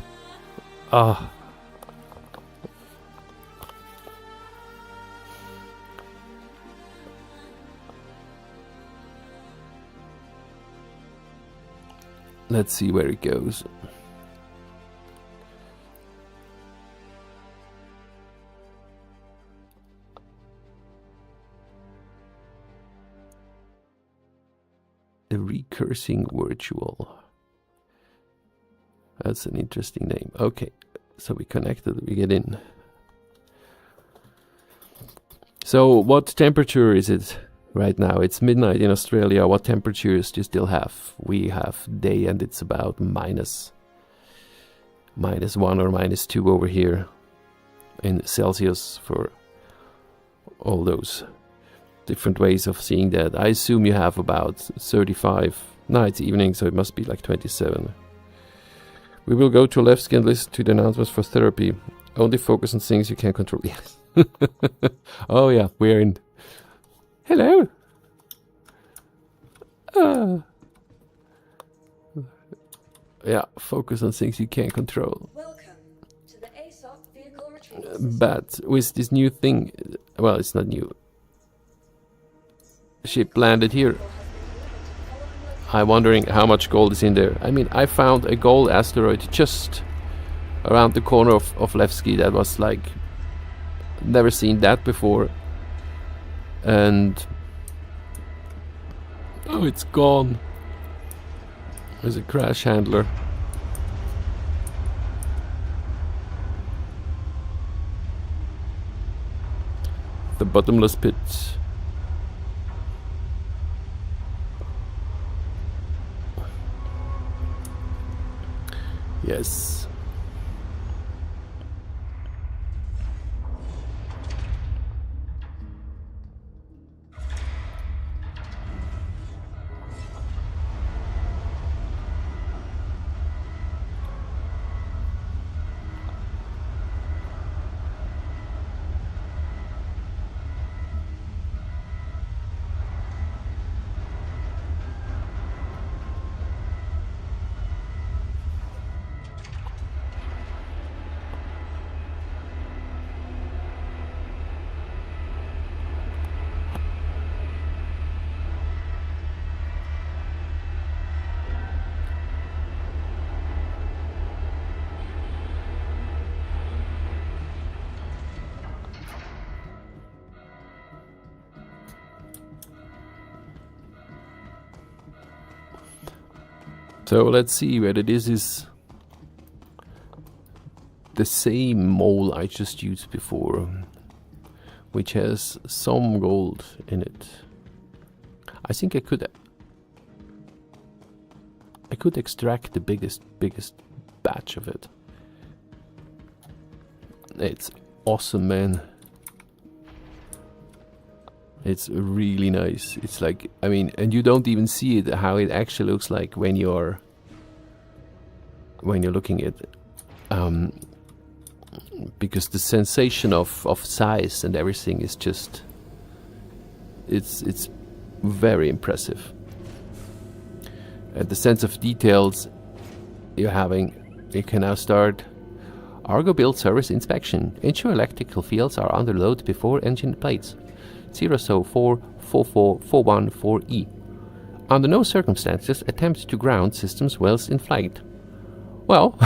Let's see where it goes. The recursing virtual. That's an interesting name. Okay, so we connected, we get in. So what temperature is it Right now it's midnight in Australia. What temperatures do you still have? We have day and it's about -1 or -2 over here in Celsius for all those different ways of seeing that. I assume you have about 35 nights, evening, so it must be like 27. We will go to Levski and listen to the announcements for therapy. Only focus on things you can control. Yes. Oh yeah, we're in. Hello. Yeah, focus on things you can't control. Welcome to the ASUS vehicle retrieval system. But with this new thing, well, it's not new. Ship landed here. I'm wondering how much gold is in there. I mean, I found a gold asteroid just around the corner of Levski that was like, never seen that before. And oh, it's gone. There's a crash handler. The bottomless pit. Yes. So let's see whether this is the same mole I just used before, which has some gold in it. I think I could extract the biggest batch of it. It's awesome, man. It's really nice. It's like, I mean, and you don't even see it, how it actually looks like when you're looking at it. Because the sensation of size and everything is just, it's very impressive. And the sense of details you're having, you can now start Argo build service inspection. Ensure electrical fields are under load before engine plates. 0044414E. Under no circumstances attempt to ground systems whilst in flight. Well,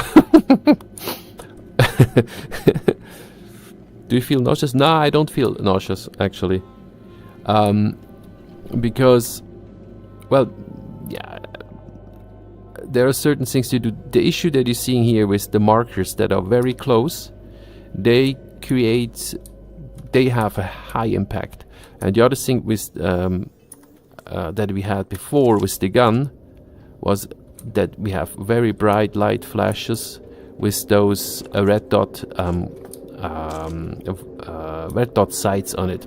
do you feel nauseous? Nah, I don't feel nauseous actually. Because, well, yeah, there are certain things to do. The issue that you're seeing here with the markers that are very close, they have a high impact. And the other thing with that we had before with the gun was that we have very bright light flashes with those red dot sights on it.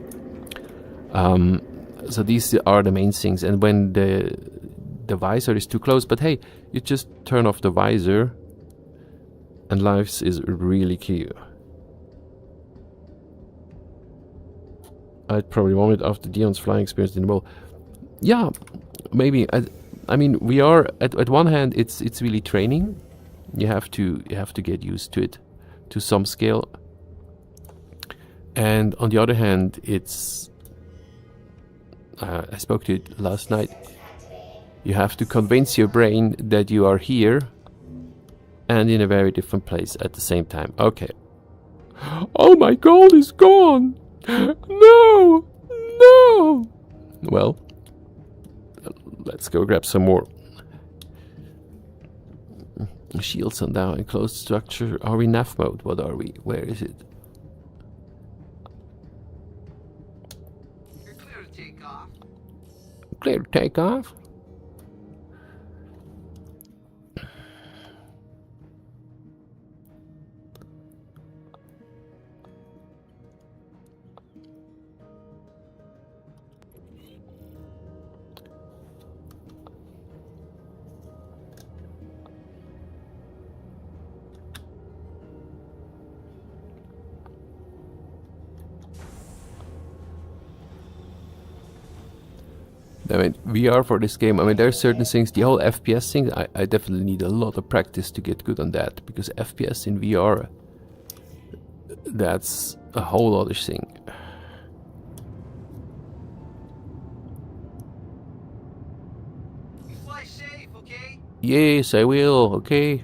So these are the main things. And when the visor is too close, but hey, you just turn off the visor, and life is really clear. I'd probably vomit after Dion's flying experience in the world. Yeah, maybe. I mean, we are at one hand, it's really training. You have to get used to it to some scale. And on the other hand, it's I spoke to it last night. You have to convince your brain that you are here and in a very different place at the same time. Okay. Oh, my gold is gone. No! No! Well, let's go grab some more. Shields on down, enclosed structure. Are we nav mode? What are we? Where is it? You're clear to take off. Clear to take off. I mean, VR for this game, I mean, there are certain things, the whole FPS thing, I definitely need a lot of practice to get good on that, because FPS in VR, that's a whole other thing. You fly safe, okay? Yes, I will, okay.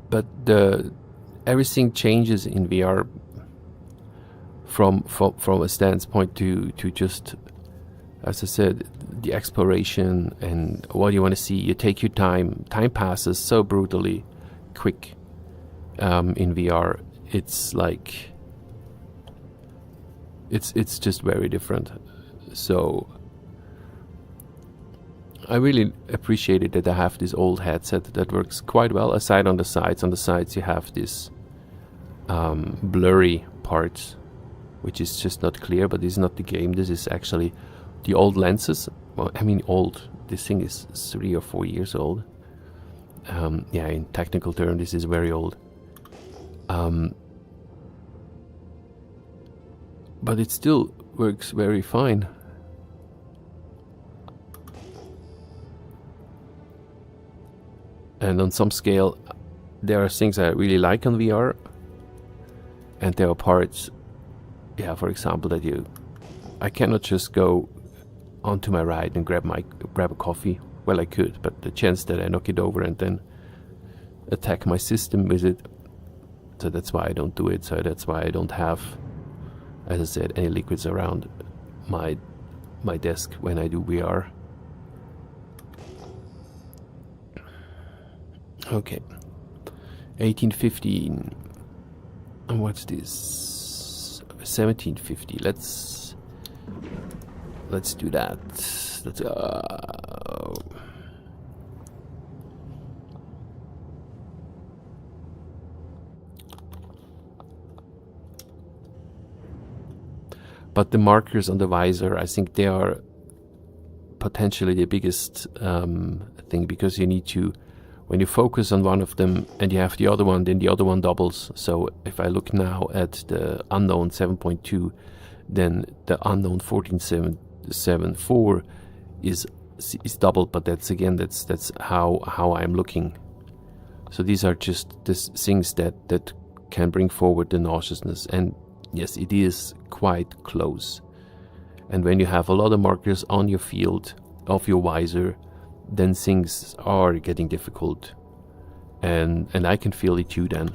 But everything changes in VR from a standpoint to just, as I said, the exploration and what you want to see. You take your time. Time passes so brutally quick in VR. It's like it's just very different. So I really appreciated that I have this old headset that works quite well. Aside on the sides, you have this blurry parts, which is just not clear, but this is not the game. This is actually the old lenses. Well, I mean old. This thing is 3 or 4 years old. Yeah, in technical terms, this is very old. But it still works very fine. And on some scale, there are things I really like on VR, and there are parts, yeah, for example, that I cannot just go onto my ride and grab a coffee. Well, I could, but the chance that I knock it over and then attack my system with it, so that's why I don't do it. So that's why I don't have, as I said, any liquids around my desk when I do VR. Okay, 1815. And what's this? 1750. Let's do that. Let's go. But the markers on the visor, I think they are potentially the biggest thing, because you need to, when you focus on one of them and you have the other one, then the other one doubles. So if I look now at the unknown 7.2, then the unknown 14.774 is doubled, but that's how I'm looking. So these are just things that can bring forward the nauseousness. And yes, it is quite close. And when you have a lot of markers on your field of your visor, then things are getting difficult, and I can feel it too then.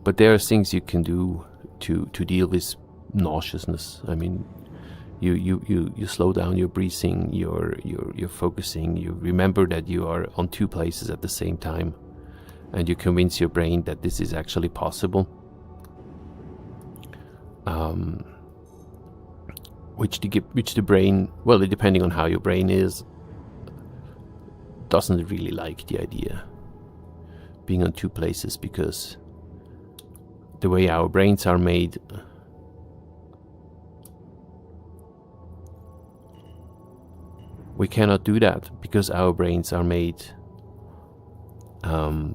But there are things you can do to deal with nauseousness. I mean, you slow down your breathing, you're focusing, you remember that you are on two places at the same time, and you convince your brain that this is actually possible. Which the brain, well, depending on how your brain is, doesn't really like the idea being on two places, because the way our brains are made, we cannot do that, because our brains are made,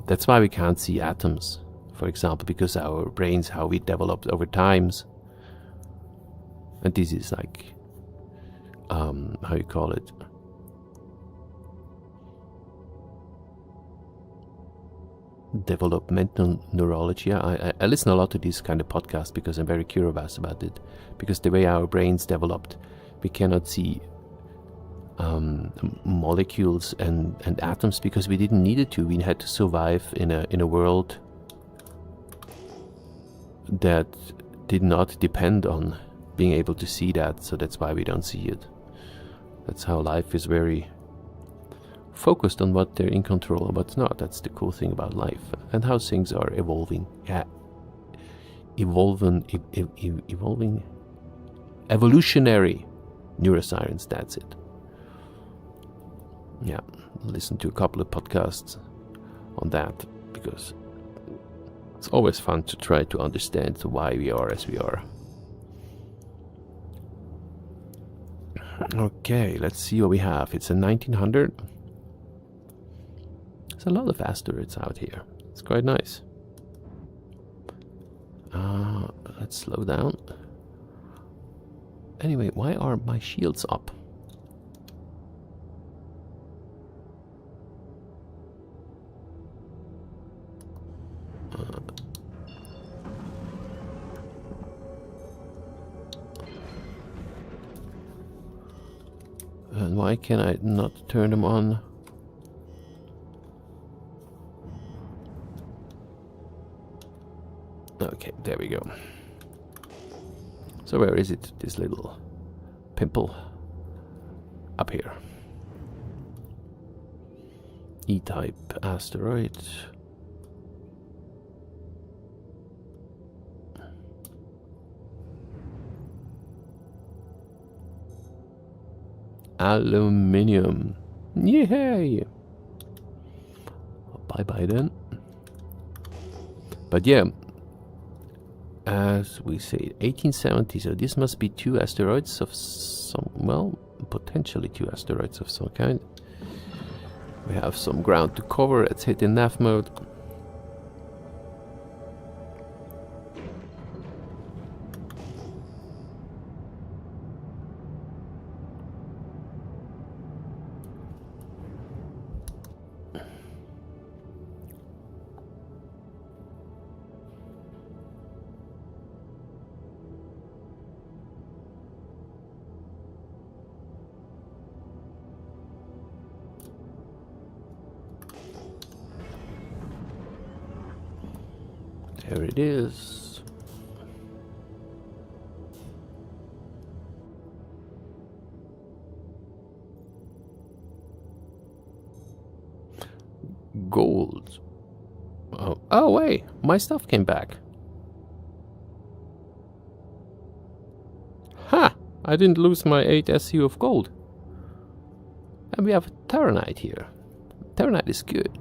that's why we can't see atoms, for example, because our brains, how we developed over times, and this is like, how you call it, developmental neurology. I listen a lot to this kind of podcast because I'm very curious about it, because the way our brains developed, we cannot see molecules and atoms because we didn't need it to. We had to survive in a world that did not depend on being able to see that, so that's why we don't see it. That's how life is very focused on what they're in control and what's not. That's the cool thing about life and how things are evolving. Yeah, evolutionary neuroscience. That's it. Yeah, listen to a couple of podcasts on that, because it's always fun to try to understand why we are as we are. Okay, let's see what we have. It's a 1900. There's a lot of asteroids out here. It's quite nice. Let's slow down. Anyway, why are my shields up? And why can I not turn them on? Okay, there we go. So where is it, this little pimple? Up here. E-type asteroid. Aluminium. Yay! Bye-bye then. But yeah, as we say, 1870, so this must be two asteroids of some, well, potentially two asteroids of some kind. We have some ground to cover. Let's hit in nav mode. There it is. Gold. Oh wait, my stuff came back. Ha! I didn't lose my 8 SU of gold. And we have Terranite here. Terranite is good.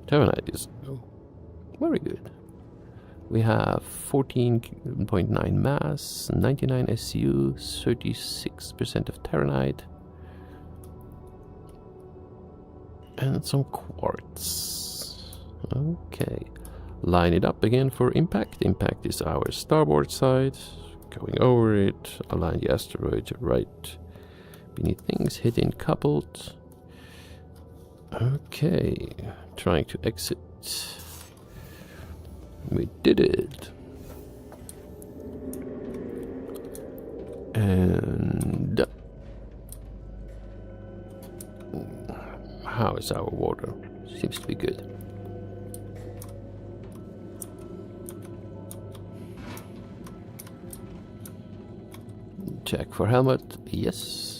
Terranite is very good. We have 14.9 mass, 99 SU, 36% of Terranite, and some quartz. Okay, line it up again for impact. Impact is our starboard side. Going over it, align the asteroid right beneath things, hitting coupled. Okay, trying to exit. We did it. And how is our water? Seems to be good. Check for helmet. Yes.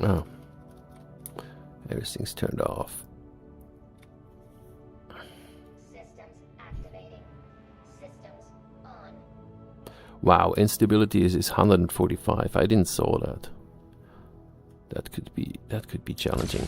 Oh, everything's turned off. Systems activating. Systems on. Wow, instability is 145. I didn't saw that. That could be challenging.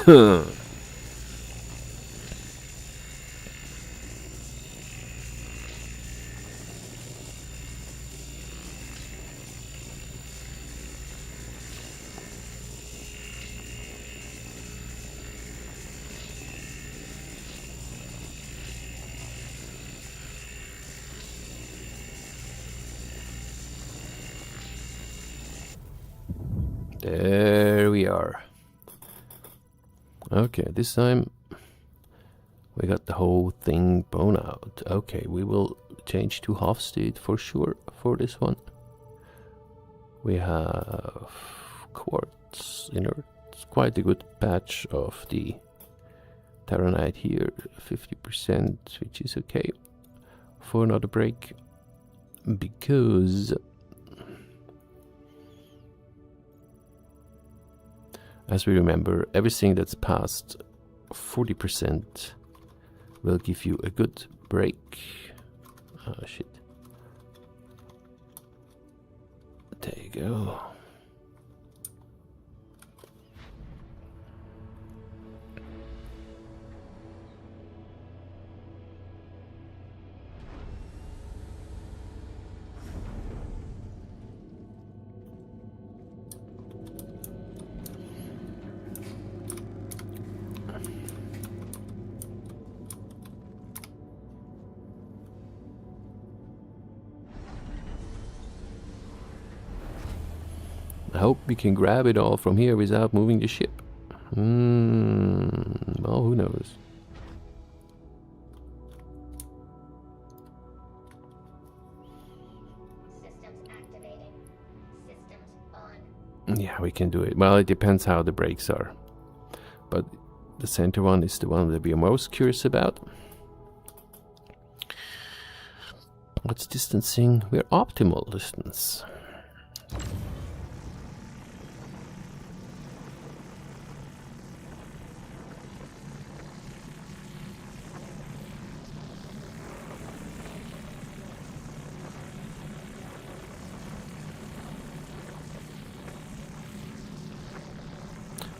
There we are. Okay, this time we got the whole thing blown out. Okay, we will change to half state for sure for this one. We have quartz inert. It's quite a good patch of the Terranite here, 50%, which is okay for another break, because as we remember, everything that's past 40% will give you a good break. Oh shit. There you go. I hope we can grab it all from here without moving the ship. Well, who knows? Systems activating. Systems on. Yeah, we can do it. Well, it depends how the brakes are. But the center one is the one that we are most curious about. What's distancing? We're optimal distance.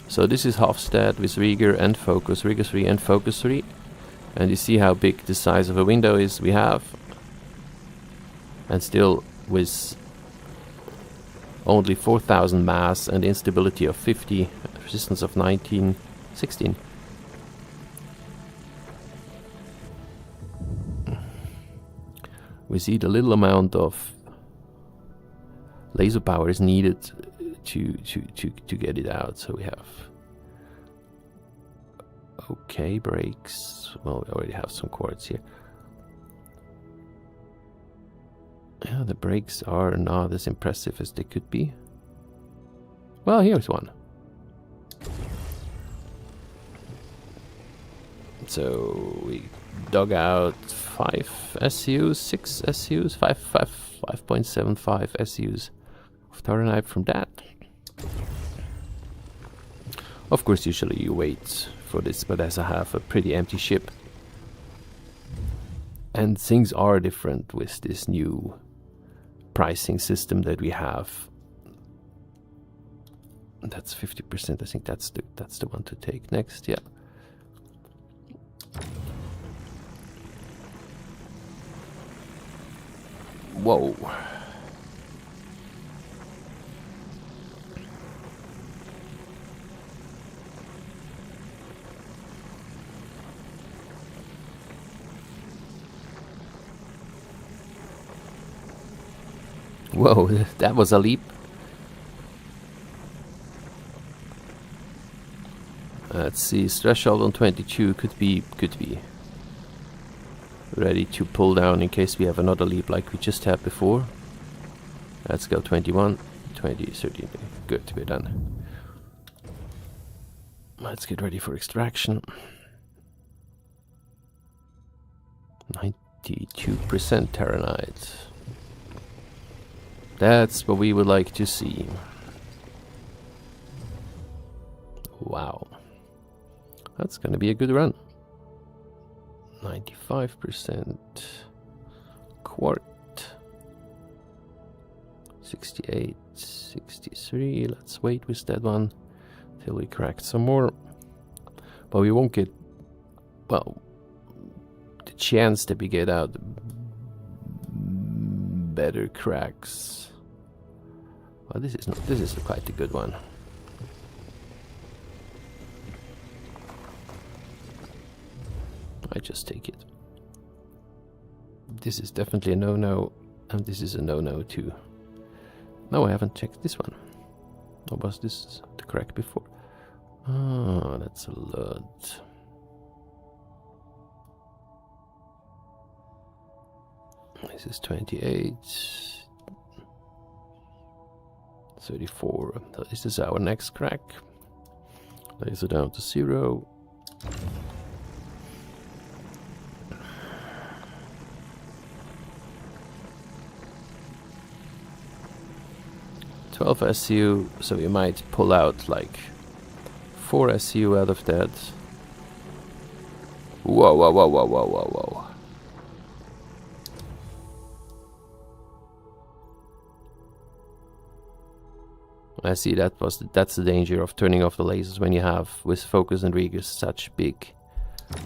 So this is Hofstad with Rigger and Focus, Rigger 3 and Focus 3. And you see how big the size of a window is we have. And still with only 4,000 mass and instability of 50, resistance of 16. We see the little amount of laser power is needed to get it out. So we have okay brakes. Well, we already have some quartz here. Yeah, the brakes are not as impressive as they could be. Well, here's one. So we dug out 5 SUs, 6 SUs, 5.75 SUs of Terranite from that. Of course, usually you wait for this, but as I have a pretty empty ship, and things are different with this new pricing system that we have. That's 50%. I think that's the one to take next. Yeah. Whoa. Whoa, that was a leap. Let's see, threshold on 22 could be ready to pull down in case we have another leap like we just had before. Let's go 21, 20, 13. Good, we're done. Let's get ready for extraction. 92% Terranite. That's what we would like to see. Wow. That's gonna be a good run. 95% quart. 68, 63. Let's wait with that one till we crack some more. but we won't get, well, the chance that we get out better cracks. Well, this is quite a good one. I just take it. This is definitely a no-no, and this is a no-no too. No, I haven't checked this one. Or was this the crack before? Ah, that's a lot. This is 28. 34. So this is our next crack. Laser down to 0. SU, so we might pull out like 4 SU out of that. Whoa, whoa, whoa, whoa, whoa, whoa, whoa. I see that's the danger of turning off the lasers when you have with focus and Regus such big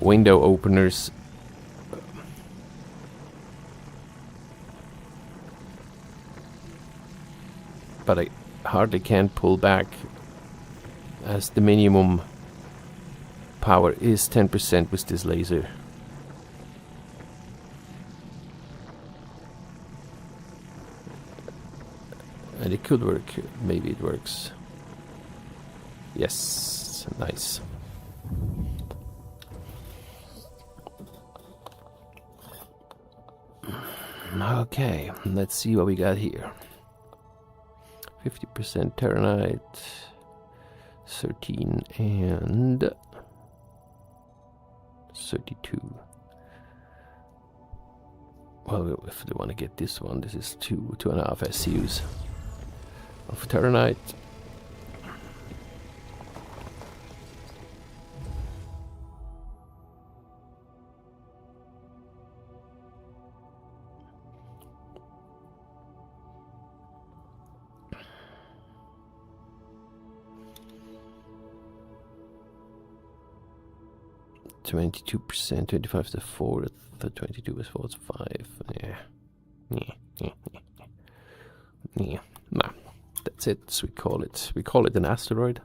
window openers. But I hardly can pull back as the minimum power is 10% with this laser. And it could work, maybe it works. Yes, nice. Okay, let's see what we got here. 50% Terranite, 13 and 32. Well, if they want to get this one, this is 2.5 SUs of Terranite. %, 25 to 4, the 22 is 4 to 5. Yeah. Nah, that's it. So we call it an asteroid,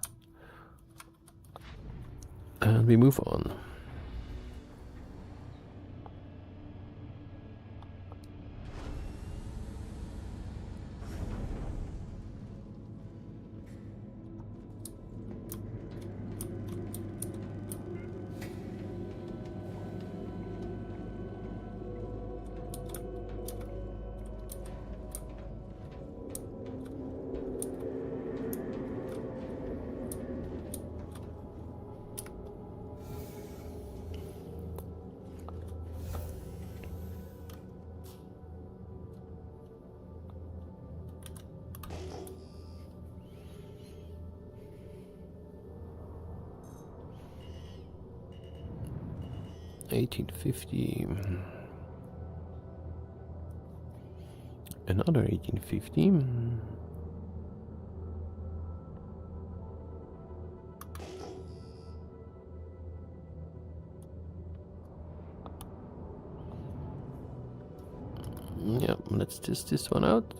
and we move on. $18.50. Another $18.50. Yeah, let's test this one out.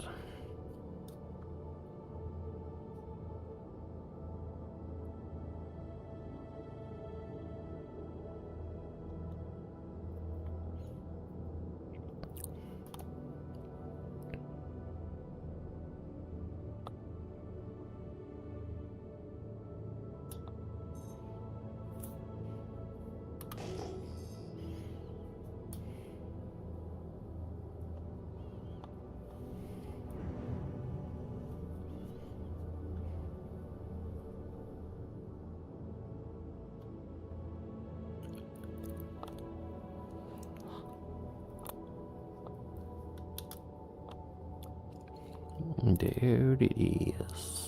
There it is.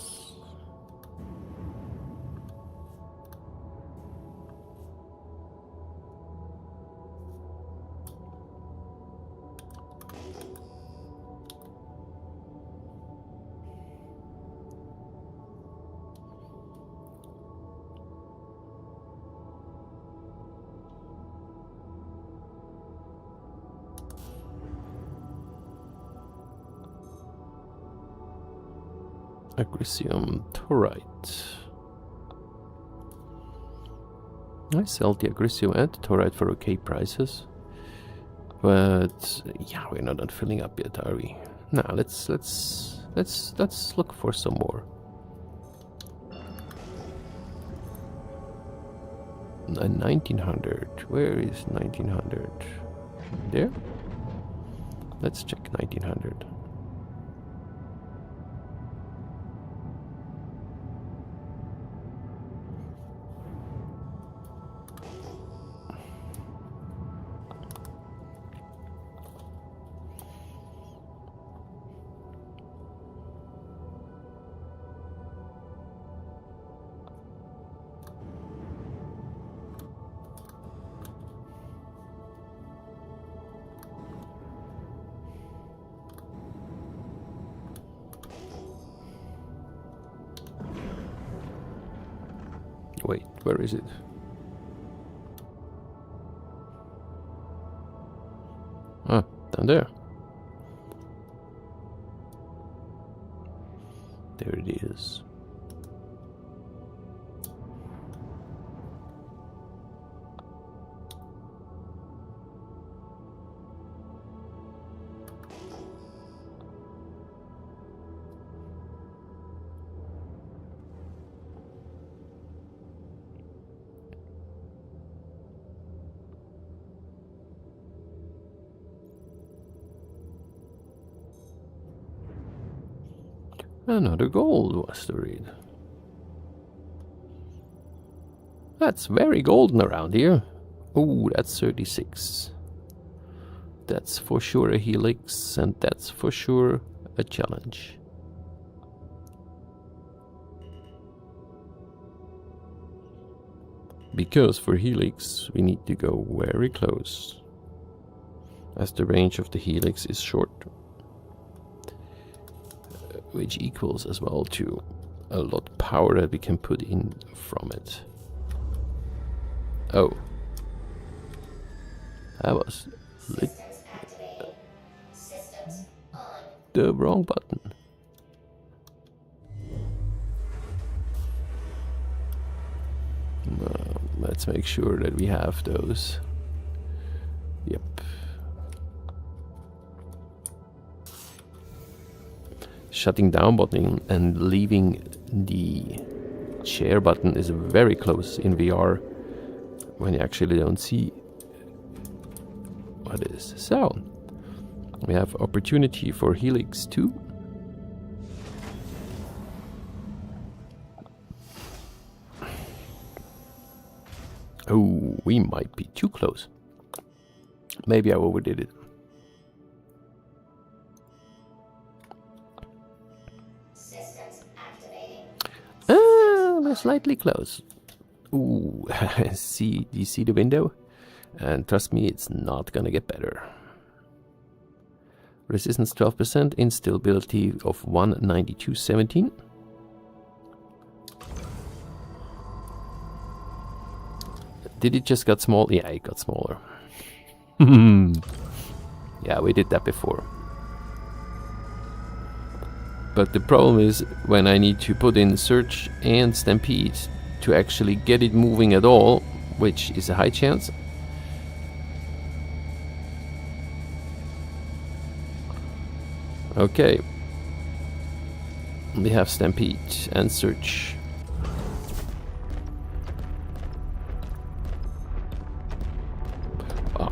Agricium Thorite. I sell the Agricium and the Thorite for okay prices. But yeah, we're not filling up yet, are we? Nah, let's look for some more. A 1900. Where is 1900? There? Let's check 1900. Wait, where is it? Ah, down there. There it is. Another gold was to read. That's very golden around here. Oh, that's 36. That's for sure a helix, and that's for sure a challenge. Because for helix we need to go very close, as the range of the helix is short. Which equals as well to a lot of power that we can put in from it. Oh. That was the wrong button. Let's make sure that we have those. Yep. Shutting down button and leaving the share button is very close in VR when you actually don't see what is. So we have opportunity for Helix 2. Oh, we might be too close. Maybe I overdid it. We're slightly close. Ooh, see, you see the window? And trust me, it's not gonna get better. Resistance 12%, instability of 192.17. Did it just got small? Yeah, it got smaller. Yeah, we did that before. But the problem is when I need to put in search and stampede to actually get it moving at all, which is a high chance. Okay. We have stampede and search. Oh.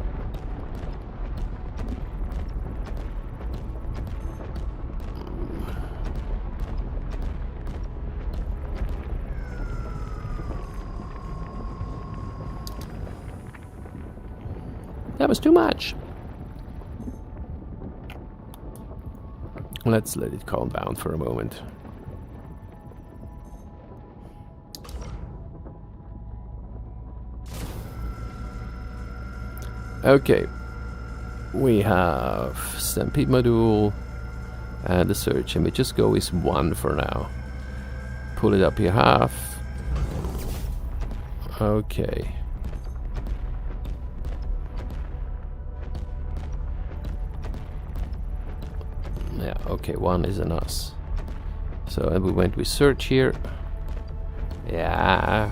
That was too much. Let's let it calm down for a moment. Okay, we have stampede module and the search, and we just go with 1 for now. Pull it up here half. Okay. Yeah, okay, 1 is an us. So and we went with search here. Yeah.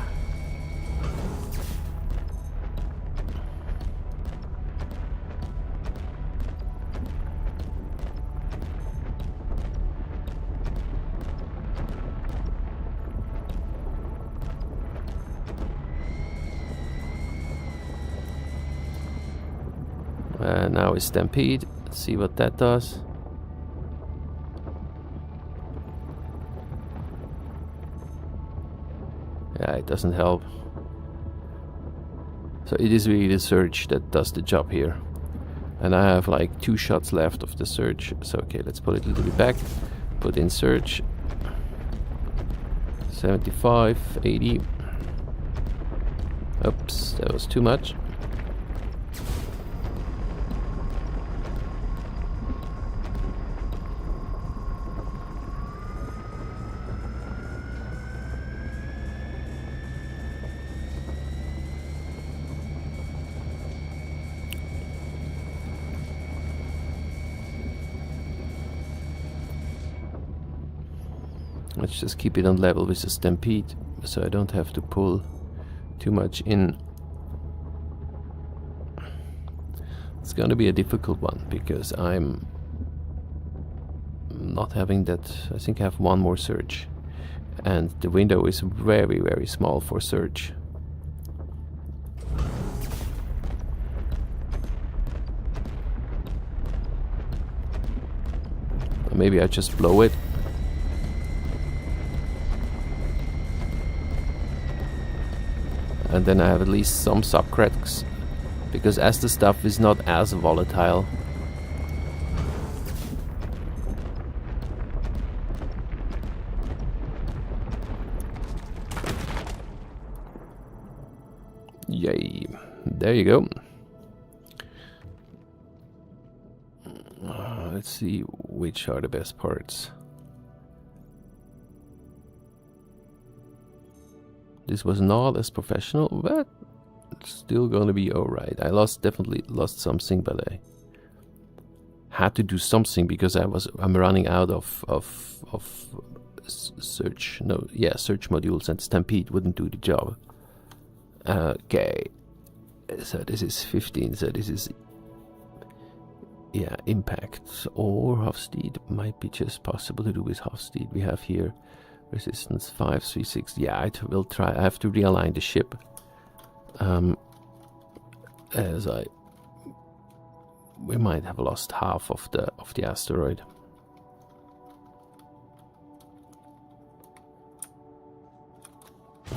Now it's Stampede. Let's see what that does. Yeah, it doesn't help. So it is really the surge that does the job here. And I have like 2 shots left of the surge. So okay, let's pull it a little bit back. Put in surge. 75, 80. Oops, that was too much. Let's just keep it on level with the Stampede, so I don't have to pull too much in. It's gonna be a difficult one, because I'm not having that. I think I have 1 more surge. And the window is very, very small for surge. Maybe I just blow it. And then I have at least some subcracks, because as the stuff is not as volatile. Yay, there you go. Let's see which are the best parts. This was not as professional, but it's still gonna be alright. I definitely lost something, but I had to do something because I'm running out of search. No, yeah, search modules, and Stampede wouldn't do the job. Okay, so this is 15. So this is, yeah, impact or half steed. Might be just possible to do with half steed. We have here resistance 536. Yeah, I will try. I have to realign the ship, as we might have lost half of the asteroid.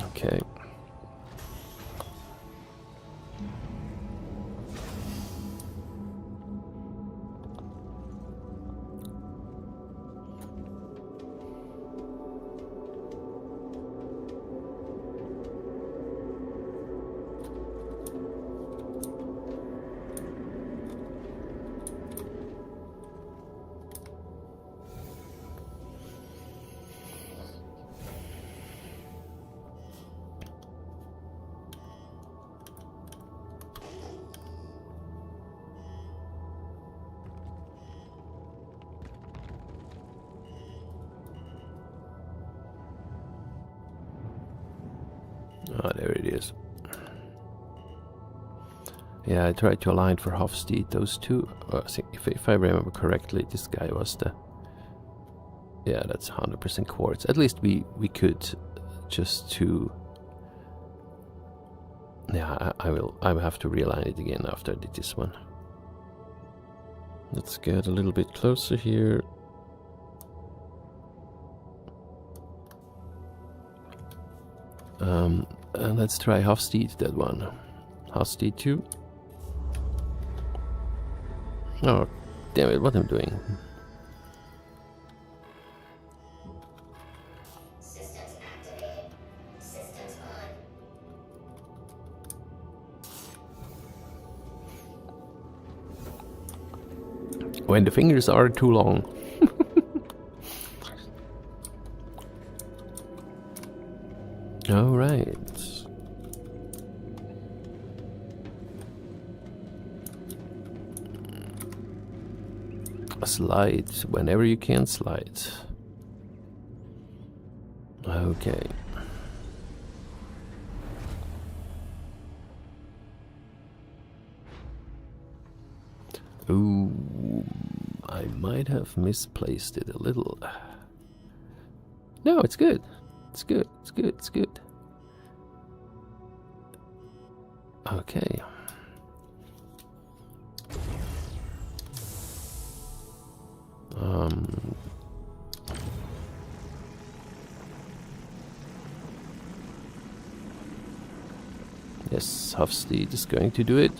Okay. Ah, there it is. Yeah, I tried to align for half steed those two. If I remember correctly, this guy was the... Yeah, that's 100% quartz. At least we could just to... Yeah, I will have to realign it again after I did this one. Let's get a little bit closer here. And let's try half steed, that one. Half steed 2. Oh, damn it, what am I doing? Systems activated. Systems on. When the fingers are too long. All right. Slide whenever you can slide. Okay. Ooh, I might have misplaced it a little. No, it's good. It's good. It's good. It's good. Okay. Yes, half speed is going to do it.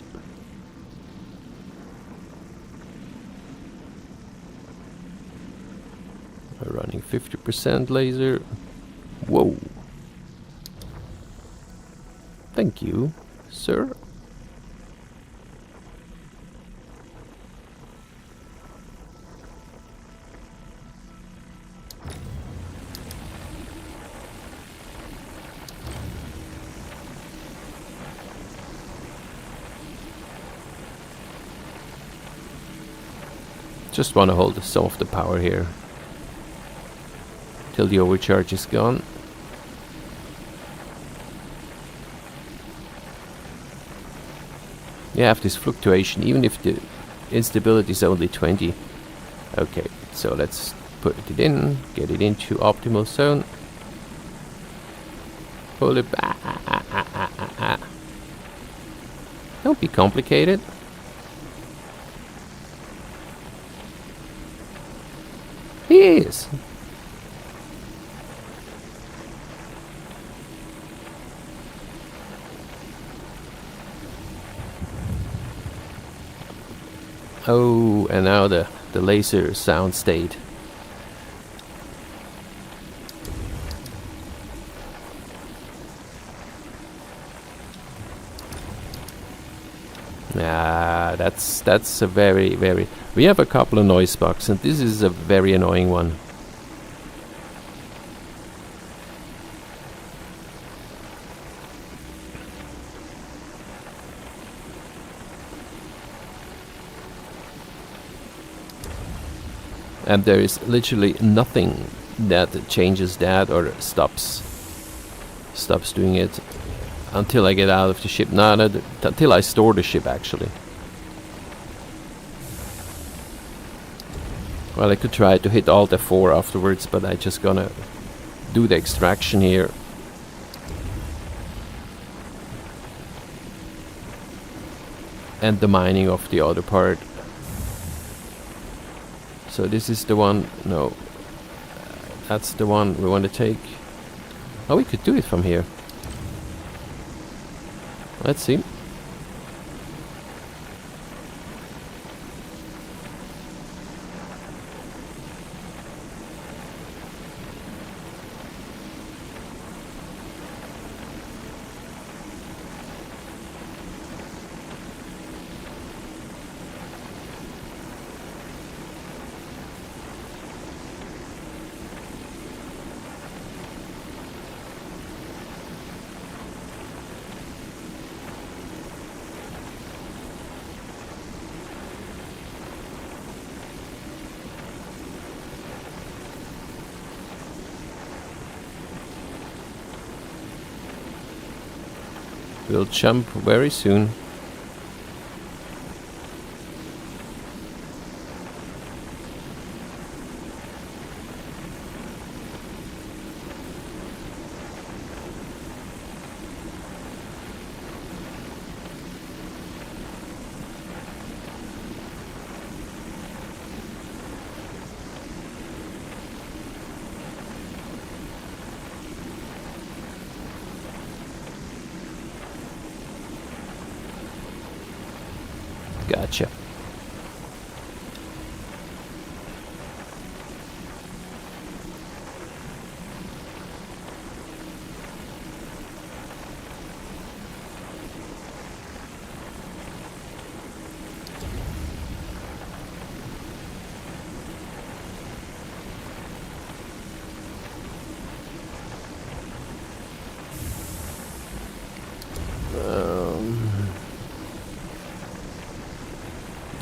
We're running 50% laser. Whoa. Thank you, sir. Just want to hold some of the power here till the overcharge is gone. You have this fluctuation even if the instability is only 20. Okay, so let's put it in, get it into optimal zone. Pull it back. Don't be complicated. He is. Oh, and now the laser sound stayed. That's a very. We have a couple of noise bugs, and this is a very annoying one. And there is literally nothing that changes that or stops doing it until I get out of the ship. No, until I store the ship actually. Well, I could try to hit Alt F4 afterwards, but I just gonna do the extraction here. And the mining of the other part. So this is the one, no, that's the one we want to take. Oh, we could do it from here. Let's see. We'll jump very soon. Gotcha.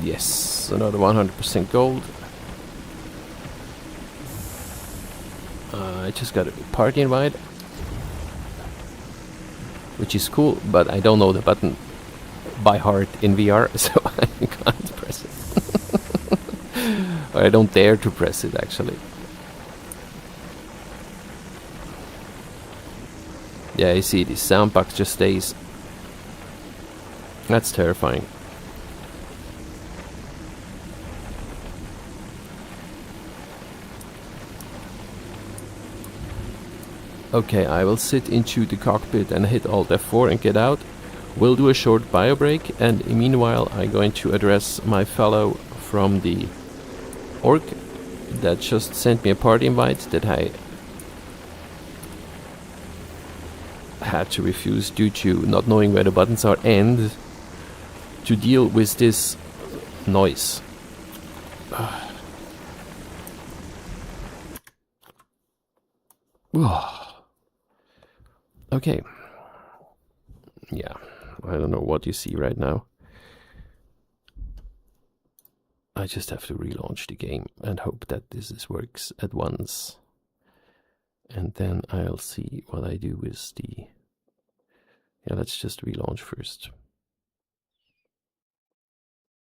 Yes, another 100% gold. I just got a party invite, which is cool, but I don't know the button by heart in VR, so I can't press it. Or I don't dare to press it, actually. Yeah, you see, this sound box just stays. That's terrifying. Okay, I will sit into the cockpit and hit Alt F4 and get out. We'll do a short bio break, and meanwhile I'm going to address my fellow from the org that just sent me a party invite that I had to refuse due to not knowing where the buttons are and to deal with this noise. Okay. Yeah, I don't know what you see right now. I just have to relaunch the game and hope that this works at once. And then I'll see what I do with the... Yeah, let's just relaunch first.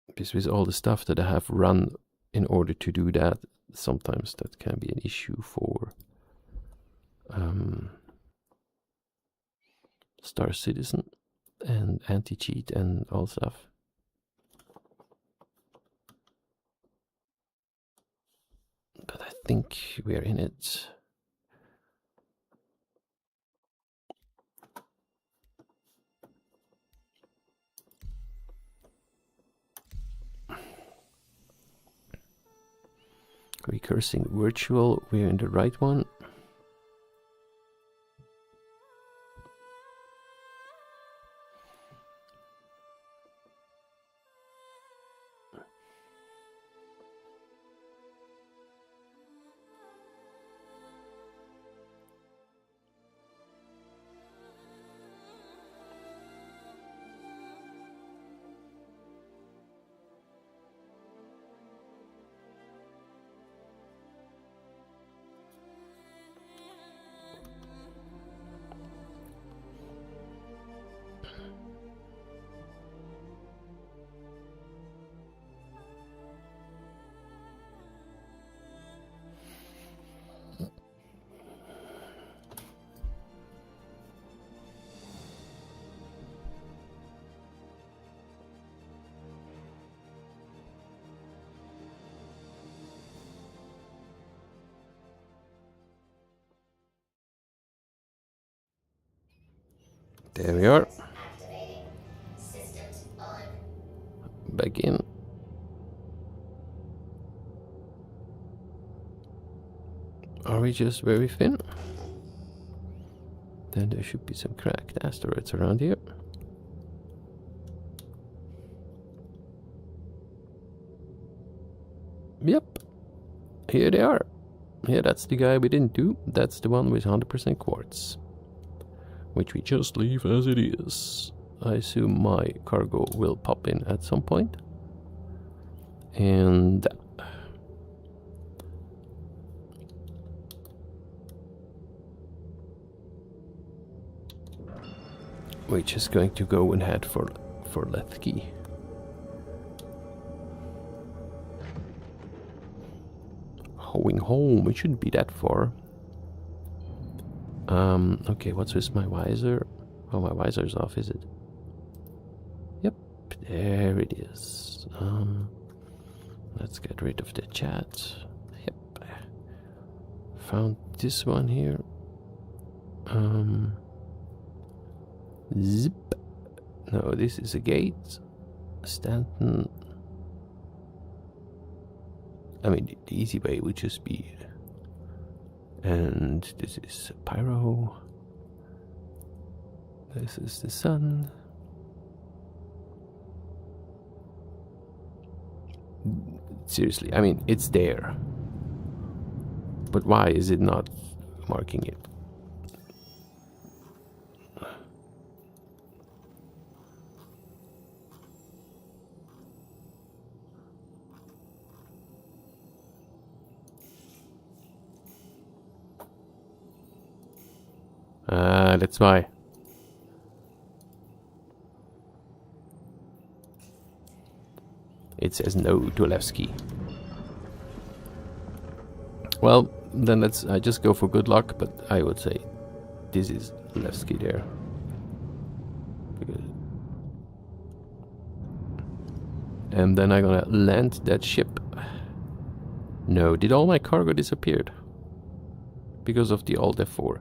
Because with all the stuff that I have run in order to do that, sometimes that can be an issue for StarCitizen and anti-cheat and all stuff. But I think we are in it. Recursing virtual, we're in the right one. There we are. Activating. Systems on. Back in. Are we just very thin? Then there should be some cracked asteroids around here. Yep. Here they are. Yeah, that's the guy we didn't do. That's the one with 100% quartz. Which we just leave as it is. I assume my cargo will pop in at some point. And we're just going to go and head for Lethki. Going home, it shouldn't be that far. Okay, what's with my visor? Oh, my visor's off, is it? Yep, there it is. Let's get rid of the chat. Yep. Found this one here. Zip. No, this is a gate. Stanton. I mean, the easy way would just be... And this is Pyro. This is the sun. Seriously, I mean, it's there. But why is it not marking it? Yeah, that's why. It says no to Levski. Well, then I just go for good luck, but I would say this is Levski there. And then I'm gonna land that ship. No, did all my cargo disappeared? Because of the Alt F4.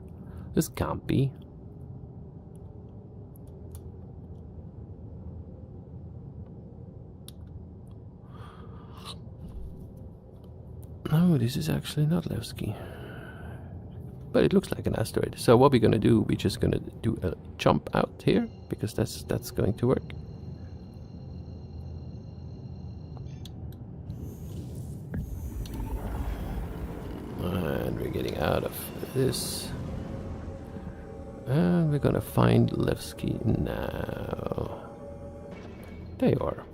This can't be. No, this is actually not Levski. But it looks like an asteroid. So what we're gonna do, we're just gonna do a jump out here, because that's going to work. And we're getting out of this. And we're gonna find Levski now. There you are.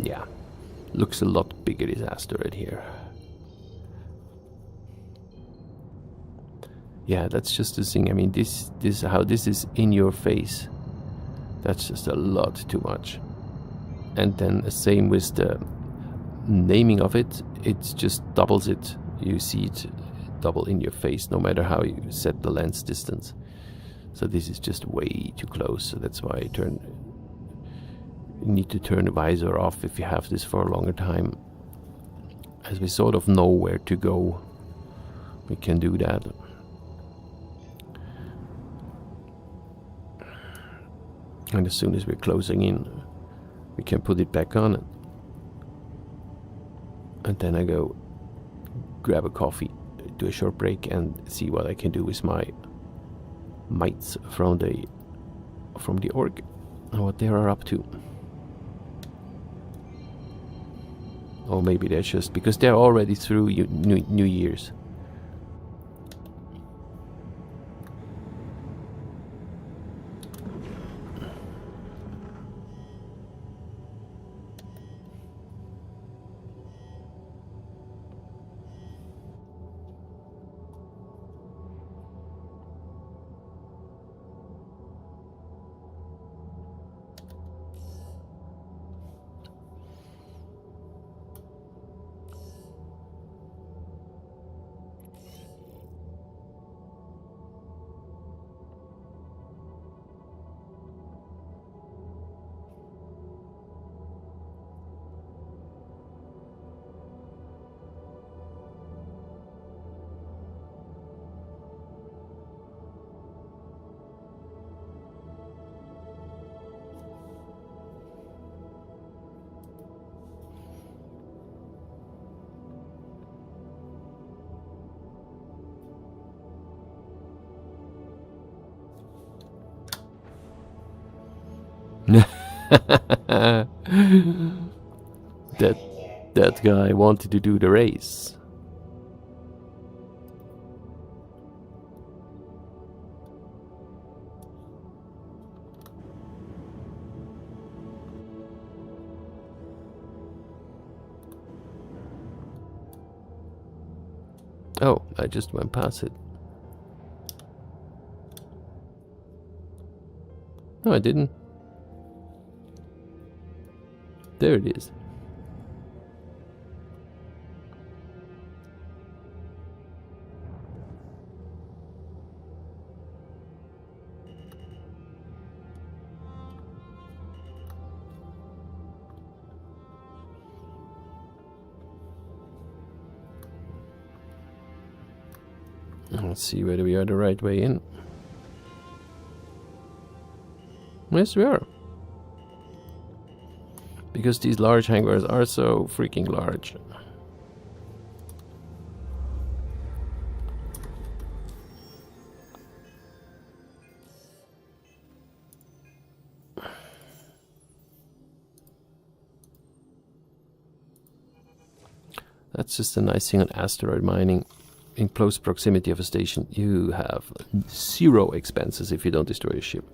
Yeah, looks a lot bigger, this asteroid here. Yeah, that's just the thing. I mean, this how this is in your face. That's just a lot too much. And then the same with the naming of it. It just doubles it. You see it double in your face, no matter how you set the lens distance. So this is just way too close. So that's why you need to turn the visor off if you have this for a longer time. As we sort of know where to go, we can do that. And as soon as we're closing in, we can put it back on. And then I go grab a coffee, do a short break, and see what I can do with my mates from the org and what they are up to. Or maybe they're just because they're already through New Year's. that guy wanted to do the race. Oh, I just went past it. No, I didn't. There it is. Let's see whether we are the right way in. Yes, we are. Because these large hangars are so freaking large. That's just a nice thing on asteroid mining. In close proximity of a station, you have zero expenses if you don't destroy a ship.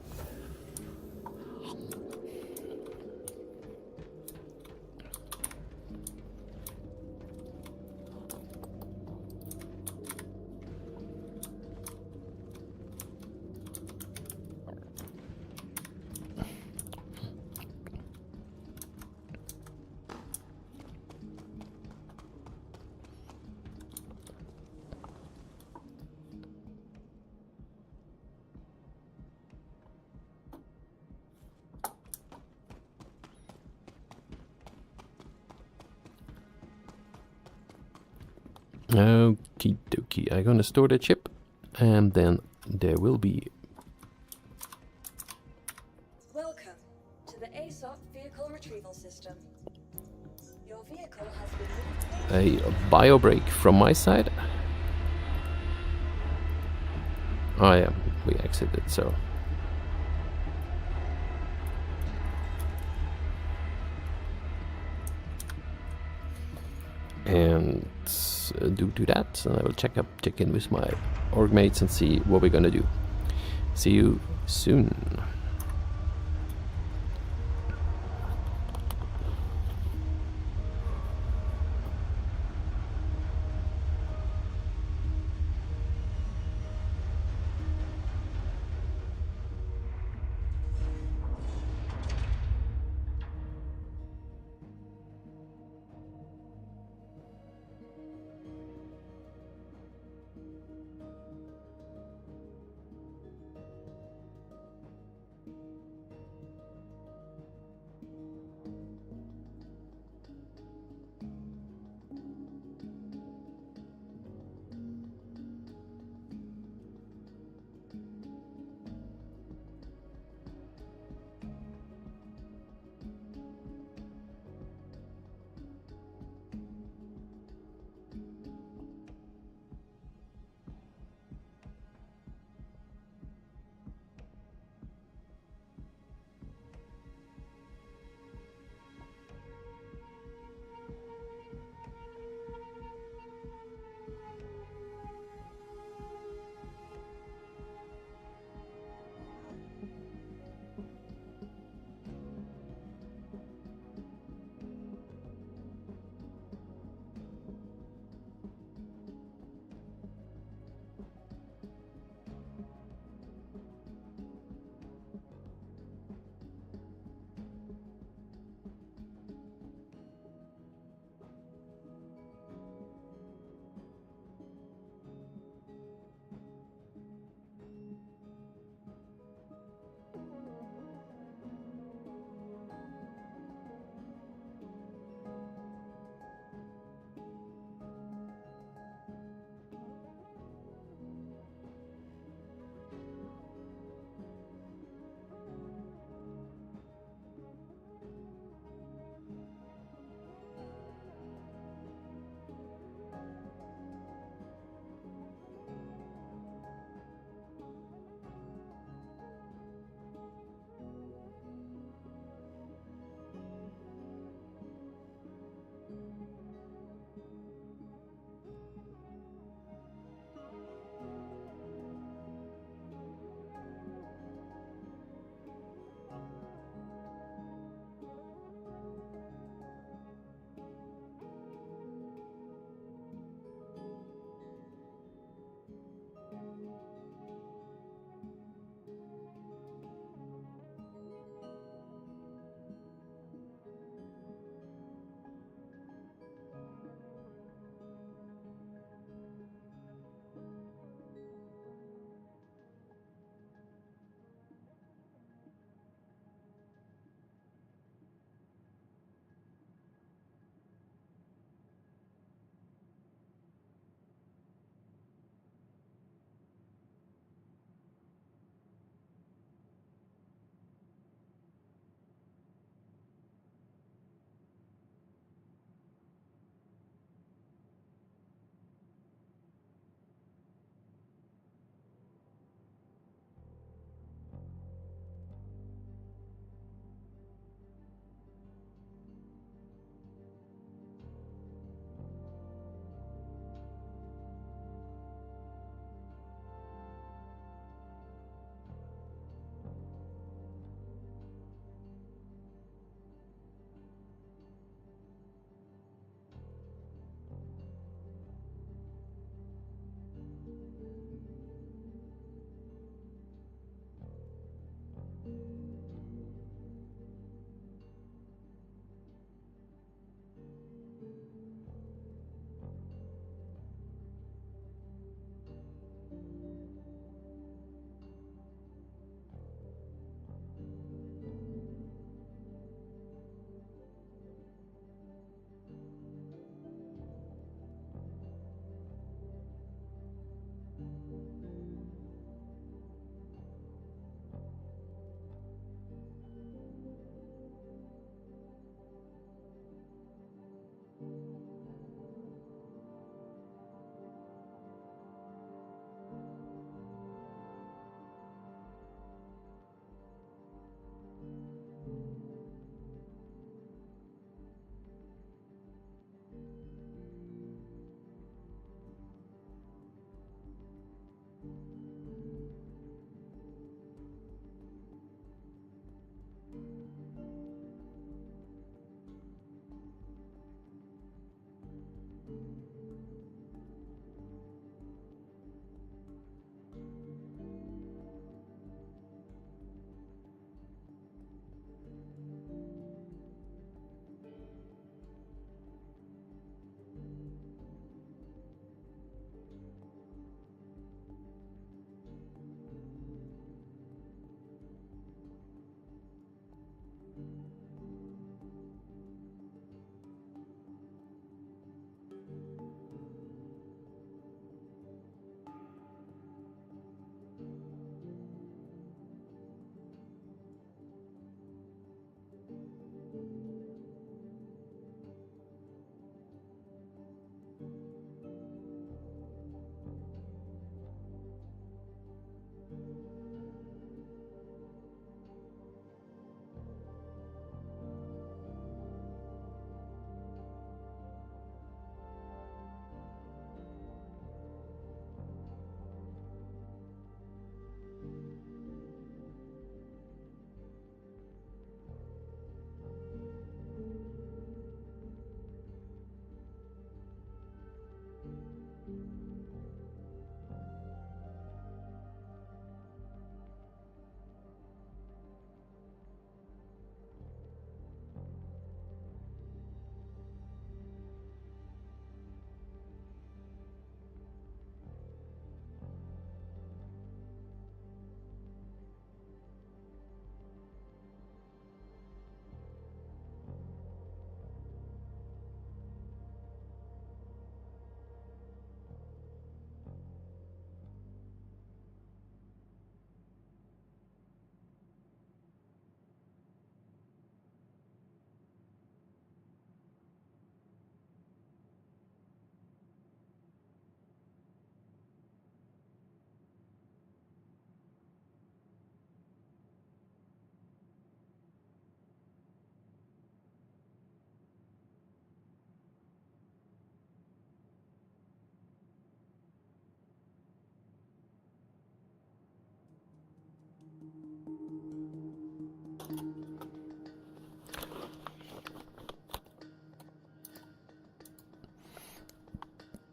Okie dokie. I'm gonna store the chip, and then there will be Welcome to the ASOC vehicle retrieval system. Your vehicle has been moved. a bio break from my side. Oh yeah, we exited, so. And due to that, I will check in with my org mates and see what we're gonna do. See you soon.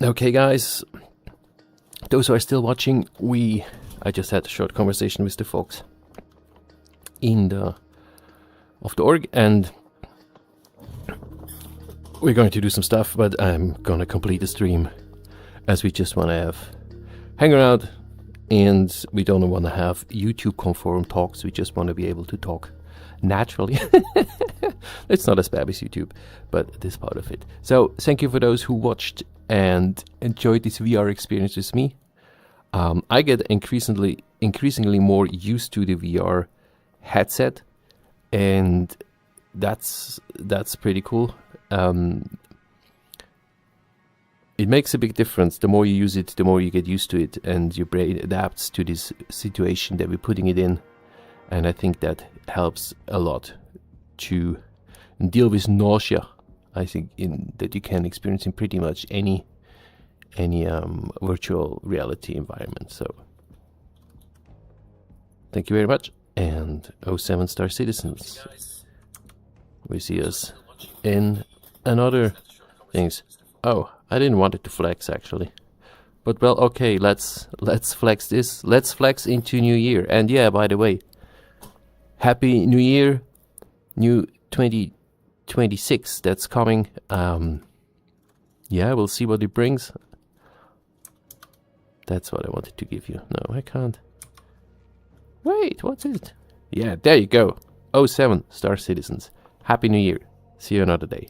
Okay, guys, those who are still watching, I just had a short conversation with the folks in the org, and we're going to do some stuff, but I'm gonna complete the stream as we just want to hang around, and we don't want to have YouTube conform talks. We just want to be able to talk naturally. It's not as bad as YouTube, but this part of it. So thank you for those who watched and enjoyed this VR experience with me. I get increasingly more used to the VR headset, and that's pretty cool. It makes a big difference. The more you use it, the more you get used to it, and your brain adapts to this situation that we're putting it in. And I think that helps a lot to deal with nausea. I think that you can experience in pretty much any virtual reality environment. So thank you very much, and 07 Star Citizens. We see us in another things. Oh, I didn't want it to flex actually, but well, okay, let's flex this. Let's flex into New Year. And yeah, by the way, Happy New Year, new 2026 that's coming. Yeah, we'll see what it brings. That's what I wanted to give you. No, I can't. Wait, what's it? Yeah, there you go. 07 Star Citizens. Happy New Year. See you another day.